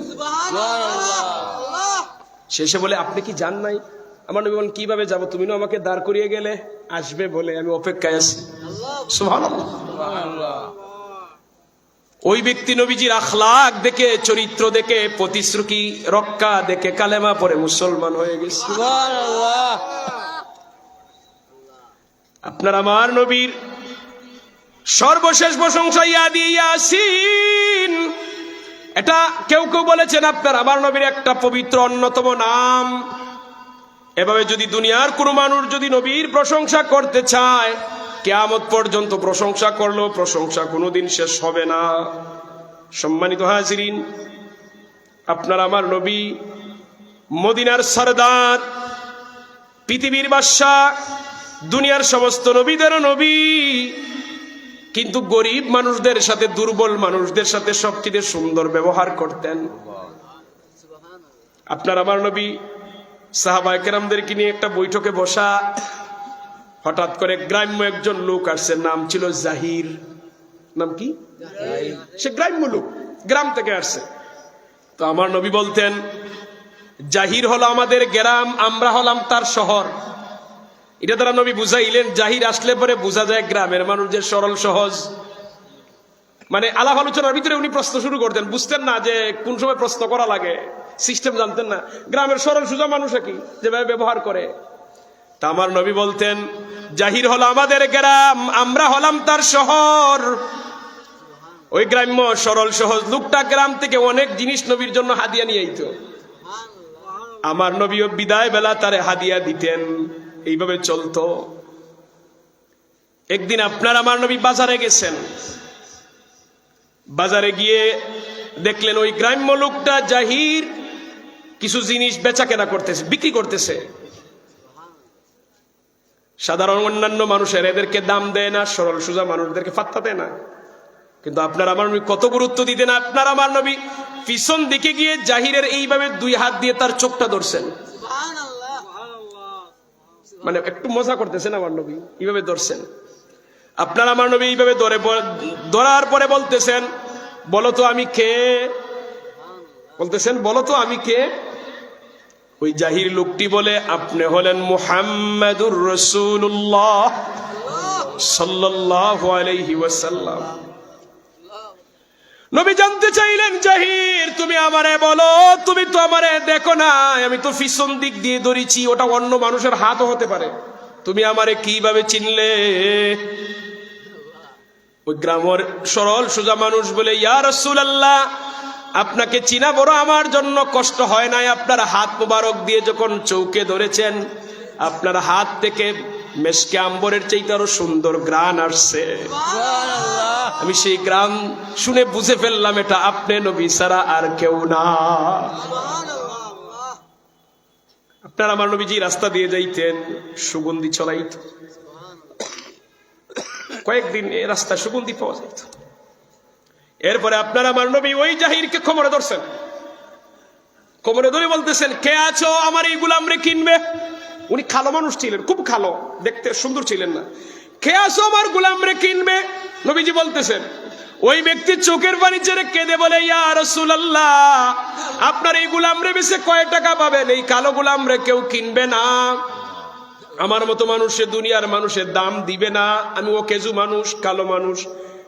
শেষে বলে, আপনি কি জান নাই? আমার নবী বলেন, কিভাবে যাব? তুমি না আমাকে দাঁড় করিয়ে গেলে, আসবে বলে আমি অপেক্ষায় আছি। সুবহানাল্লাহ। ওই ব্যক্তি নবীজির আখলাক দেখে, চরিত্র দেখে, প্রতিশ্রুতি রক্ষা দেখে কালেমা পড়ে মুসলমান হয়ে গেছে। সুবহানাল্লাহ। আপনার আমার নবীর সর্বশেষ প্রশংসা ইয়াদি ইয়াসিন। এটা কেউ কেউ বলেছেন আপনার আমার নবীর একটা পবিত্র অন্যতম নাম। এভাবে যদি দুনিয়ার কোনো মানুষ যদি নবীর প্রশংসা করতে চায়, কিয়ামত পর্যন্ত প্রশংসা করলেও প্রশংসা কোনোদিন শেষ হবে না। সম্মানিত হাজিরিন, আপনার আমার নবী মদিনার সরদার, পৃথিবীর বাদশা, দুনিয়ার সমস্ত নবীদের নবী, কিন্তু গরিব মানুষদের সাথে, দুর্বল মানুষদের সাথে সবচেয়ে সুন্দর ব্যবহার করতেন। আপনার আমার নবী সাহাবায়ে কেরামদেরকে নিয়ে একটা বৈঠকে বসা, হঠাৎ করে গ্রাম্য একজন লোক আসছে, নাম ছিল জাহির। নাম কি? সে গ্রাম্য লোক, গ্রাম থেকে আসছে। তো আমার নবী বলতেন, জাহির হলো আমাদের গ্রাম, আমরা হলাম তার শহর। এটা দ্বারা নবী বুঝাইলেন, জাহির আসলে পরে বোঝা যায় গ্রামের মানুষদের সরল সহজ। মানে আলাপ আলোচনার ভিতরে উনি প্রশ্ন শুরু করতেন, বুঝতেন না যে কোন সময় প্রশ্ন করা লাগে, সিস্টেম জানতেন না। গ্রামের সরল সোজা মানুষ কি যেভাবে ব্যবহার করে, তা আমার নবী বলতেন, জাহির হলো আমাদের গ্রাম, আমরা হলাম তার শহর। ওই গ্রাম্য সরল সহজ লোকটা গ্রাম থেকে অনেক জিনিস নবীর জন্য হাদিয়া নিয়ে আইতো। আমার নবীও বিদায় বেলা তারে হাদিয়া দিতেন। এইভাবে চলতো। একদিন আপনার আমার নবী বাজারে গেছেন, বাজারে গিয়ে দেখলেন ওই গ্রাম্য লোকটা জাহির কিছু জিনিস বেচা কেনা করতেছে, বিক্রি করতেছে। সাধারণ অন্যান্য মানুষের এদেরকে দাম দেয় না, সরল সোজা মানুষদেরকে পাত্তা দেয় না। কিন্তু আপনার আমার নবী কত গুরুত্ব দিতেন। আপনার আমার নবী পিছন দিকে গিয়ে জাহিরের এইভাবে দুই হাত দিয়ে তার চোখটা ধরছেন। মানে একটু মজা করতেছেন আমার নবী, এইভাবে ধরছেন। আপনার আমার নবী এইভাবে ধরার পরে বলতেছেন, বলো তো আমি কে? বলতেছেন, বলো তো আমি কে? ওই জাহির লোকটি বলে, আপনি হলেন মুহাম্মাদুর রাসূলুল্লাহ সাল্লাল্লাহু আলাইহি ওয়াসাল্লাম। নবী জানতে চাইলেন, জাহির তুমি আমারে বলো, তুমি তো আমারে দেখো না, আমি তো পিছন দিক দিয়ে ধরেছি, ওটা অন্য মানুষের হাতও হতে পারে, তুমি আমারে কিভাবে চিনলে? ওই গ্রামের সরল সোজা মানুষ বলে, ইয়া রাসূলুল্লাহ, আপনাকে চিনা বড় আমার জন্য কষ্ট হয় নাই। আপনার হাত মোবারক দিয়ে যখন চৌকে ধরেছেন, আপনার হাত থেকে মেশকে আম্বরের চাইতে আরো সুন্দর ঘ্রাণ আসছে। আমি সেই ঘ্রাণ শুনে বুঝে ফেললাম এটা আপনি নবী ছাড়া আর কেউ না। আপনার আমার নবীজি রাস্তা দিয়ে যাইতেন, সুগন্ধি ছড়াইত। কয়েকদিন এই রাস্তা সুগন্ধি পাওয়া যাইত। এরপরে আপনার আমার নবী ওই জাহিরকে কোমরে ধরছেন, কোমরে ধরে বলতেছেন, কে আছো আমার এই গোলামরে কিনবে? উনি কালো মানুষ ছিলেন, খুব কালো, দেখতে সুন্দর ছিলেন না। কে আছো আমার গোলামরে কিনবে? নবীজি বলতেছেন। ওই ব্যক্তি চোখের পানি ছেড়ে কেঁদে বলে, ইয়া রাসূলুল্লাহ, আপনার এই গোলামরে বেচে কয় টাকা পাবেন? এই কালো গোলামরে কেউ কিনবে না। আমার মতো মানুষের, দুনিয়ার মানুষের দাম দিবে না। আমি ও কেজু মানুষ, কালো মানুষ,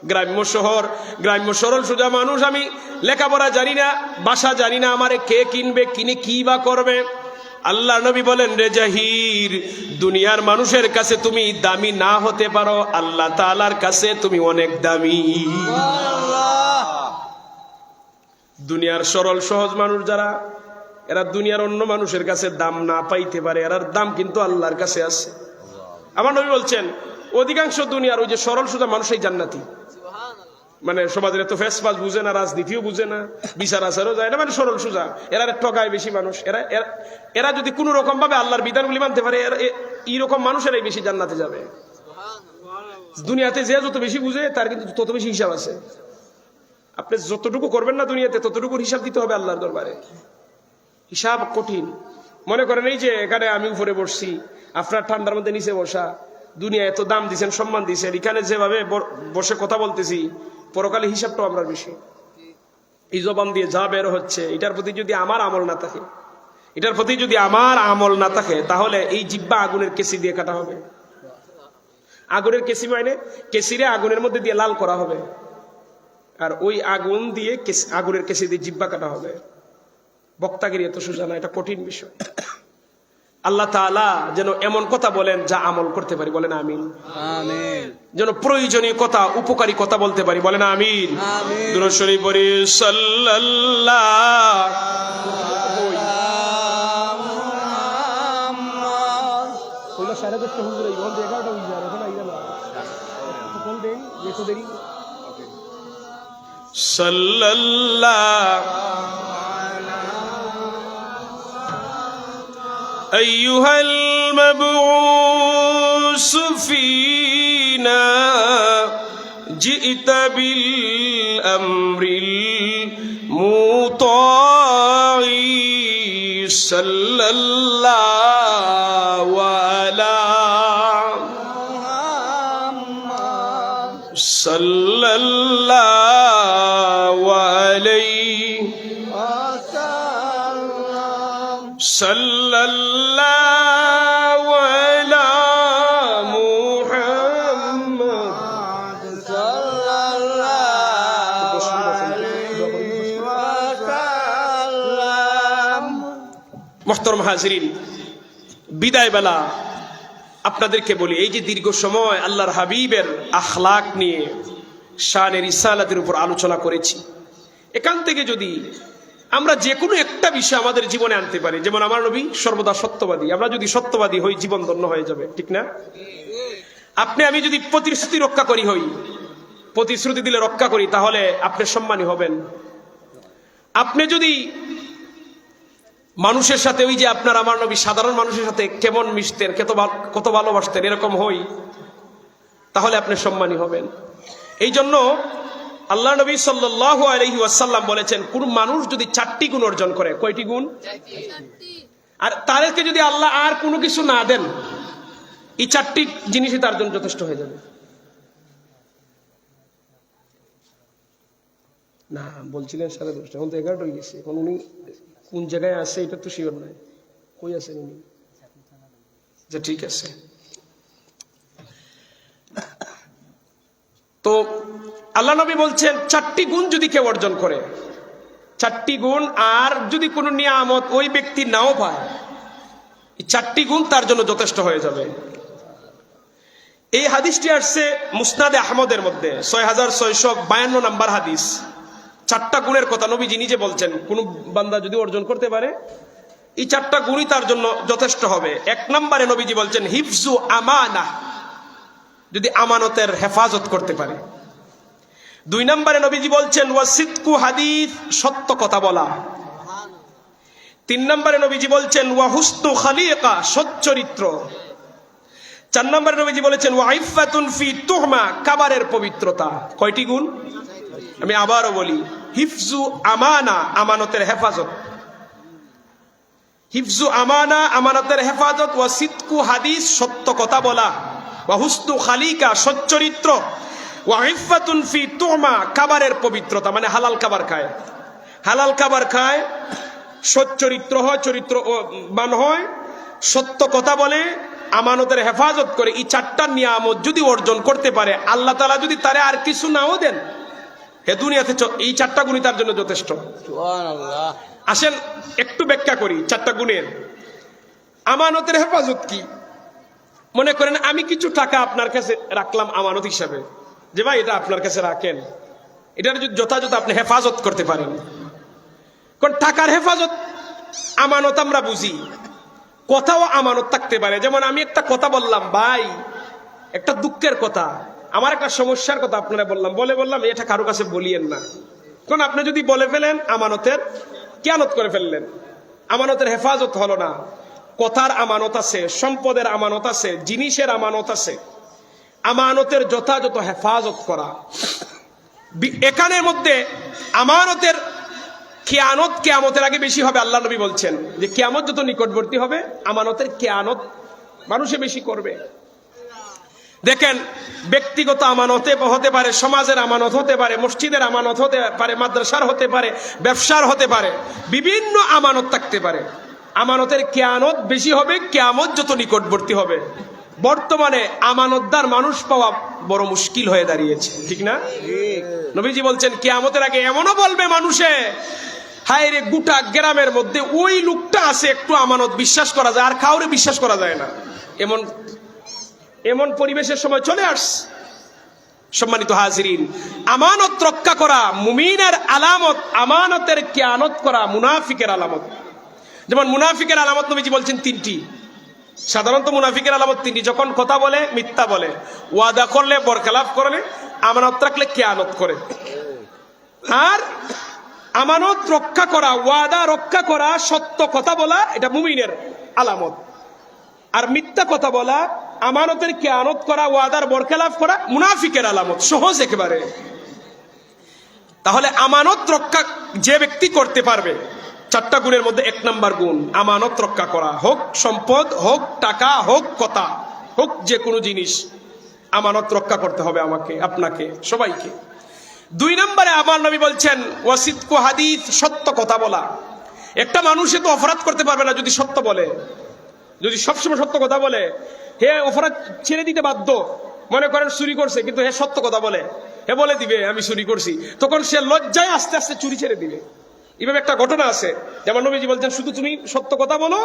গ্রাম্য শহর, গ্রাম্য সরল সোজা মানুষ, আমি লেখাপড়া জানি না, ভাষা জানি না, আমারে কে কিনবে, কিনে কি বা করবে? আল্লাহ নবী বলেন, রে জাহির, দুনিয়ার মানুষের কাছে তুমি দামি না হতে পারো, আল্লাহ তাআলার কাছে তুমি অনেক দামি। দুনিয়ার সরল সহজ মানুষ যারা, এরা দুনিয়ার অন্য মানুষের কাছে দাম না পাইতে পারে, এরার দাম কিন্তু আল্লাহর কাছে আছে। আমার নবী বলছেন, অধিকাংশ দুনিয়ার ওই যে সরল সোজা মানুষই জান্নাতি। মানে সমাজের এত ফেসফাস বুঝে না, রাজনীতিও বুঝে না, বিচার আচারও যায় না, মানে সরল সোজা। এরা ঠগায় বেশি মানুষ। এরা যদি কোনো রকম ভাবে আল্লাহর বিধানগুলি মানতে পারে, এইরকম মানুষেরাই বেশি জান্নাতে যাবে। দুনিয়াতে যে যত বেশি বুঝে তার কিন্তু তত বেশি হিসাব আছে। আপনি যতটুকু করবেন না দুনিয়াতে, ততটুকুর হিসাব দিতে হবে আল্লাহর দরবারে। হিসাব কঠিন। মনে করেন এই যে এখানে আমি উপরে বসছি, আপনার ঠান্ডার মধ্যে নিচে বসা, দুনিয়া এত দাম দিচ্ছেন, সম্মান দিচ্ছেন, এখানে যেভাবে বসে কথা বলতেছি, পরকালে হিসাবটাও আমরা বেশি। এই জবান দিয়ে যা বের হচ্ছে, এটার প্রতি যদি আমার আমল না থাকে, এটার প্রতি যদি আমার আমল না থাকে, তাহলে এই জিহ্বা আগুনের কেসি দিয়ে কাটা হবে। আগুনের কেসি মানে কেসিরে আগুনের মধ্যে দিয়ে লাল করা হবে। আর ওই আগুন দিয়ে আগুনের কেসি দিয়ে জিব্বা কাটা হবে। বক্তাগিরি এত সোজা না, এটা কঠিন বিষয়। আল্লাহ তাআলা যেন এমন কথা বলেন যা আমল করতে পারি, বলেন আমিন। যেন প্রয়োজনীয় কথা, উপকারী কথা বলতে পারি, বলেন আমিন। দুরূদ শরীফ পড়ি أيها المبعوث فينا جئت بالأمر المطاع صلى الله على محمد صلى الله عليه وسلم صلى الله على محمد صلى الله عليه وسلم। মুহতারাম হাজিরিন, বিদায় বেলা আপনাদেরকে বলি, এই যে দীর্ঘ সময় আল্লাহর হাবিবের আখলাক নিয়ে, শানে রিসালাতের উপর আলোচনা করেছি, এখান থেকে যদি আমরা যে কোনো একটা বিষয় আমাদের জীবনে আনতে পারি, যেমন আমার নবী সর্বদা সত্যবাদী, আমরা যদি সত্যবাদী হই জীবন ধন্য হয়ে যাবে, ঠিক না? আপনি আমি যদি প্রতিশ্রুতি রক্ষা করি হই, প্রতিশ্রুতি দিলে রক্ষা করি, তাহলে আপনি সম্মানী হবেন। আপনি যদি মানুষের সাথে, ওই যে আপনার আমার নবী সাধারণ মানুষের সাথে কেমন মিশতেন, কত ভালোবাসতেন, এরকম হই, তাহলে আপনি সম্মানী হবেন। এই জন্য আল্লাহ নবী সাল্লাল্লাহু আলাইহি ওয়াসাল্লাম বলেছেন, কোন মানুষ যদি 4টি গুণ অর্জন করে, কয়টি গুণ? আর তাদেরকে যদি আল্লাহ আর কোনো কিছু না দেন, এই 4টি জিনিসই তার জন্য যথেষ্ট হয়ে যাবে। না বলছিলেন 10:30, এখন তো 11টা হয়ে গেছে। এখন উনি কোন জায়গায় আছে এটা তো শিওর নাই, কই আছেন উনি? আচ্ছা ঠিক আছে। তো আল্লাহ নবী বলছেন 4টি গুণ যদি কেউ অর্জন করে, 4টি গুণ, আর যদি কোনো নিয়ামত ওই ব্যক্তি নাও পায়, এই 4টি গুণ তার জন্য যথেষ্ট হয়ে যাবে। এই হাদিসটি আসছে মুসনাদে আহমদের মধ্যে 6652 নম্বর হাদিস। 4টা গুণের কথা নবীজি নিজে বলছেন, কোন বান্দা যদি অর্জন করতে পারে, এই 4টা গুণই তার জন্য যথেষ্ট হবে। 1 নম্বরে নবীজি বলছেন হিফজু আমানা, যদি আমানতের হেফাজত করতে পারে। 2 নম্বরে নবীজি বলছেন ওয়াসিদকু হাদিস, সত্য কথা বলা। 3 নম্বরে নবীজি বলছেন ওয়া হুসনু খালিকা, সচ্চরিত্র। 4 নম্বরে নবীজি বলেছেন ওয়া ইফাতুন ফি তুহমা, কাবারের পবিত্রতা। কয়টি গুণ? আমি আবারও বলি, হিফজু আমানা, আমানতের হেফাজত, হিফজু আমানা, আমানতের হেফাজত, ওয়া সিদকু হাদিস, সত্য কথা বলা, ওয়া হুসনু খালিকা, সচ্চরিত্র, ওয়া ইফাতুন ফি তুহমা, কাবারের পবিত্রতা, মানে হালাল খাবার খায়, হালাল খাবার খায়, সচ্চরিত্র হয়, চরিত্রবান হয়, সত্য কথা বলে, আমানতের হেফাজত করে। এই 4টা নিয়ামত যদি অর্জন করতে পারে, আল্লাহ তাআলা যদি তারে আর কিছু নাও দেন, হে দুনিয়াতে এই 4টা গুণই তার জন্য যথেষ্ট। সুবহানাল্লাহ। আসেন একটু ব্যাখ্যা করি 4টা গুণের। আমানতের হেফাজত কি? মনে করেন আমি কিছু টাকা আপনার কাছে রাখলাম আমানত হিসাবে, যে ভাই এটা আপনার কাছে রাখেন, এটার যদি যথাযথ আপনি হেফাজত করতে পারেন। কারণ টাকার হেফাজত আমানত আমরা বুঝি, কথাও আমানত থাকতে পারে। যেমন আমি একটা কথা বললাম, ভাই একটা দুঃখের কথা, আমার একটা সমস্যার কথা আপনারা বললাম এটা কারো কাছে বলিয়েন না। কারণ আপনি যদি বলে ফেলেন, আমানতের খেয়ানত করে ফেললেন, আমানতের হেফাজত হলো না। কথার আমানত আছে, সম্পদের আমানত আছে, জিনিসের আমানত আছে, আমানতের যথাযথ হেফাজত করা। এখানের মধ্যে আমানতের খেয়ানত কিয়ামতের আগে বেশি হবে। আল্লাহ নবী বলছেন যে কিয়ামত যত নিকটবর্তী হবে, আমানতের খেয়ানত মানুষে বেশি করবে। দেখেন, ব্যক্তিগত আমানত হতে পারে, সমাজের আমানত হতে পারে, মসজিদের আমানত হতে পারে, মাদ্রাসার হতে পারে, ব্যবসার হতে পারে, বিভিন্ন আমানত থাকতে পারে। আমানতের খেয়ানত বেশি হবে কিয়ামত যত নিকটবর্তী হবে। বর্তমানে আমানতদার মানুষ পাওয়া বড় মুশকিল হয়ে দাঁড়িয়েছে, ঠিক না? নবীজি বলছেন কিয়ামতের আগে এমনও বলবে মানুষে, হায় রে গোটা গ্রামের মধ্যে ওই লোকটা আছে একটু আমানত বিশ্বাস করা যায়, আর কাউরে বিশ্বাস করা যায় না, এমন এমন পরিবেশের সময় চলে আসছে। সম্মানিত হাজিরিন, আমানত রক্ষা করা মুমিনের আলামত, আমানতের খেয়ানত করা মুনাফিকের আলামত। যেমন মুনাফিকের আলামত নবীজি বলছেন তিনটি। সাধারণত মুনাফিকের আলামত তিনটি: যখন কথা বলে মিথ্যা বলে, ওয়াদা করলে বরখেলাফ করলে, আমানত রাখলে খেয়ানত করে। আর আমানত রক্ষা করা, ওয়াদা রক্ষা করা, সত্য কথা বলা, এটা মুমিনের আলামত। আর মিথ্যা কথা বলা, আমানতের খেয়ানত করা, ওয়াদার বরখেলাফ করা মুনাফিকের আলামত। সহজ একেবারে। তাহলে আমানত রক্ষা যে ব্যক্তি করতে পারবে, চারটা গুণের মধ্যে এক নাম্বার গুণ আমানত রক্ষা করা। হোক সম্পদ, হোক টাকা, হোক কথা, হোক যে কোনো জিনিস, আমানত রক্ষা করতে হবে আমাকে, আপনাকে, সবাইকে। দুই নম্বরে আমার নবী বলছেন ওয়াসিদকু হাদিস, সত্য কথা বলা। একটা মানুষে তো অপরাধ করতে পারবে না যদি সত্য বলে। যদি সবসময় সত্য কথা বলে, হে অপরাধ ছেড়ে দিতে বাধ্য। মনে করেন চুরি করছে, কিন্তু হে সত্য কথা বলে, হে বলে দিবে আমি চুরি করছি, তখন সে লজ্জায় আস্তে আস্তে চুরি ছেড়ে দিবে। এভাবে একটা ঘটনা আছে, যেমন নবীজি বলছেন শুধু তুমি সত্য কথা বলো,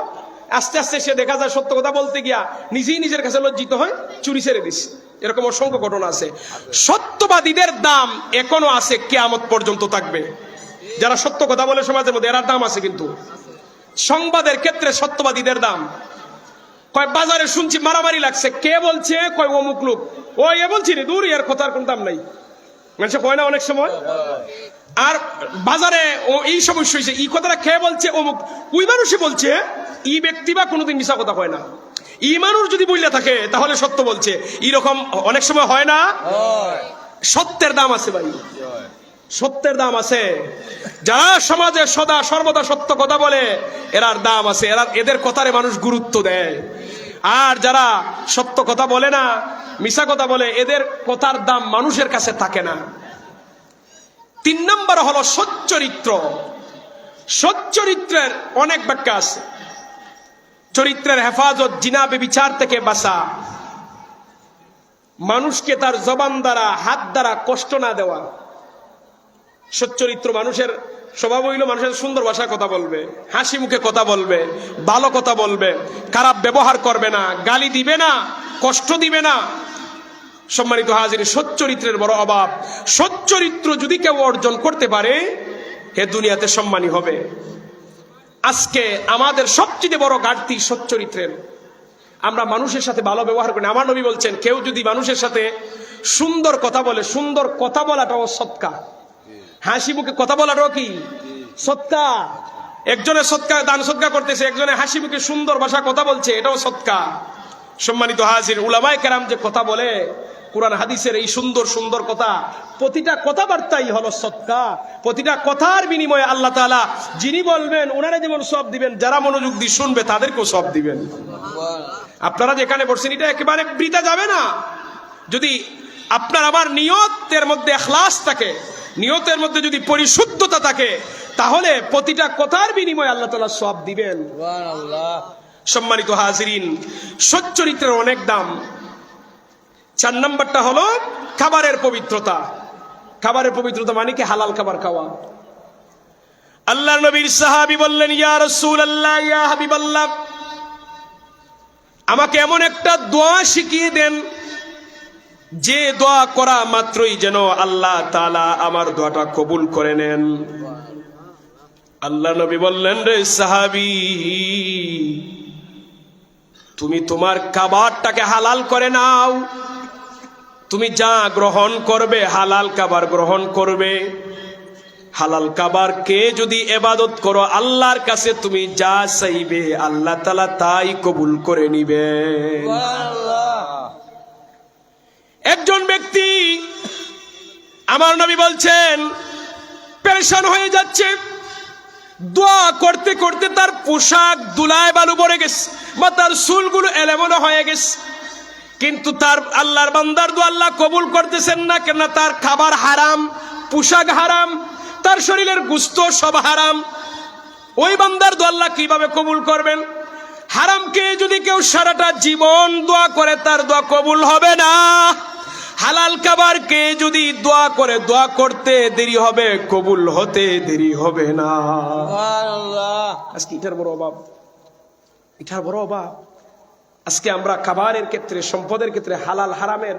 আস্তে আস্তে সে দেখা যায় সত্য কথা বলতে গিয়া নিজেই নিজের কাছে লজ্জিত হয়, চুরি ছেড়ে দিস। এরকম অসংখ্য ঘটনা আছে। সত্যবাদীদের দাম এখনো আছে, কিয়ামত পর্যন্ত থাকবে। যারা সত্য কথা বলে সমাজের মধ্যে, এর দাম আছে। কিন্তু সংবাদের ক্ষেত্রে সত্যবাদীদের দাম। কয় বাজারে শুনছি মারামারি লাগছে, কে বলছে? কয় অমুক লোক। ও এ বলছি রে, দূর, এর কথার কোন দাম নাই। মানুষ কয় না অনেক সময়। আর বাজারে ও এই সমস্যা হয়েছে, এই কথাটা কে বলছে? অমুক। ওই মানুষই বলছে। এই ব্যক্তি বা কোনোদিন মিশা কথা হয় না। এই মানুষ যদি বললে থাকে তাহলে সত্য বলছে। এরকম অনেক সময় হয় না। সত্যের দাম আছে ভাই, সত্যের দাম আছে। যারা সমাজে সদা সর্বদা সত্য কথা বলে, এরার দাম আছে। এদের কথারে মানুষ গুরুত্ব দেয়। আর যারা সত্য কথা বলে না, মিশা কথা বলে, এদের কথার দাম মানুষের কাছে থাকে না। তিন নম্বর হলো সচ্চরিত্র। সচ্চরিত্রের অনেক ব্যাখ্যা আছে। চরিত্রের হেফাজত, জিনা ব্যভিচার থেকে বাঁচা, মানুষকে তার জবান দ্বারা, হাত দ্বারা কষ্ট না দেওয়া। সচ্চরিত্র মানুষের স্বভাব হইল মানুষের সুন্দর ভাষায় কথা বলবে, হাসি মুখে কথা বলবে, ভালো কথা বলবে, খারাপ ব্যবহার করবে না, গালি দিবে না, কষ্ট দিবে না। সম্মানিত হাজির, সচ্চরিত্রের বড় অভাব। সচ্চরিত্র যদি কেউ অর্জন করতে পারে, হে দুনিয়াতে সম্মানী হবে। আজকে আমাদের সবচেয়ে বড় ঘাটতি সচ্চরিত্রের। আমরা মানুষের সাথে ভালো ব্যবহার করি। আমার নবী বলছেন কেউ যদি মানুষের সাথে সুন্দর কথা বলে, সুন্দর কথা বলাটাও সৎকা। হাসি মুখে কথা বলাটাও কি সৎকা। একজনের সৎকা, দান সৎকা করতেছে, একজনের হাসি মুখে সুন্দর ভাষা কথা বলছে, এটাও সৎকা। সম্মানিত হাজির, উলামায়ে কেরাম যে কথা বলে, কুরআন হাদিসের এই সুন্দর সুন্দর কথা, প্রতিটা কথাবার্তাই হলো সৎকা। প্রতিটা কথার বিনিময়ে আল্লাহ তাআলা যিনি বলবেন ওনারা যেমন সব দিবেন, যারা মনোযোগ দিয়ে শুনবে তাদেরকেও সব দিবেন। আপনারা যেখানে বসছেন এটা একেবারে বৃথা যাবে না। যদি আপনার আমার নিয়তের মধ্যে ইখলাস থাকে, নিয়তের মধ্যে যদি পরিশুদ্ধতা থাকে, তাহলে প্রতিটা কথার বিনিময়ে আল্লাহ তাআলা সব দিবেন। সুবহানাল্লাহ। সম্মানিত হাজিরিন, সচ্চরিত্রের অনেক দাম। 4 নম্বরটা হলো খাবারের পবিত্রতা। খাবারের পবিত্রতা মানে কি? হালাল খাবার খাওয়া। আল্লাহর নবীর সাহাবী বললেন, ইয়া রাসূলুল্লাহ, ইয়া হাবিবাল্লাহ, আমাকে এমন একটা দোয়া শিখিয়ে দেন যে দোয়া করা মাত্রই যেন আল্লাহ তাআলা আমার দোয়াটা কবুল করে নেন। আল্লাহ নবী বললেন, রে সাহাবী, তুমি তোমার খাবারটাকে হালাল করে নাও। তুমি যা গ্রহণ করবে হালাল খাবার গ্রহণ করবে। হালাল খাবারকে যদি ইবাদত করো, আল্লাহর কাছে তুমি যা চাইবে আল্লাহ তাআলা তাই কবুল করে নিবেন। একজন ব্যক্তি, আমার নবী বলছেন, পেরেশান হয়ে যাচ্ছে। দোয়া করতে করতে তার পোশাক ধুলায় বালু পড়ে গেছে, বা তার চুলগুলো এলোমেলো হয়ে গেছে, কিন্তু তার আল্লাহর বান্দার দোয়া আল্লাহ কবুল করতেছেন না। কেন? তার খাবার হারাম, পোশাক হারাম, তার শরীরের গোশত সব হারাম। ওই বান্দার দোয়া আল্লাহ কিভাবে কবুল করবেন? হারামকে যদি কেউ সারাটা জীবন দোয়া করে, তার দোয়া কবুল হবে না। হালাল খাবারকে যদি দোয়া করে, দোয়া করতে দেরি হবে, কবুল হতে দেরি হবে না। আজকে এটার বড় অভাব, এটার বড় অভাব। আজকে আমরা খাবারের ক্ষেত্রে, সম্পদের ক্ষেত্রে হালাল হারামের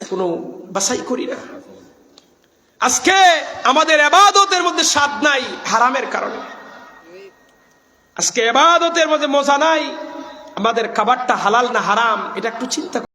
কোনো বাছাই করি না। আজকে আমাদের ইবাদতের মধ্যে স্বাদ নাই হারামের কারণে। আজকে ইবাদতের মধ্যে মজা নাই, আমাদের খাবারটা হালাল না হারাম এটা একটু চিন্তা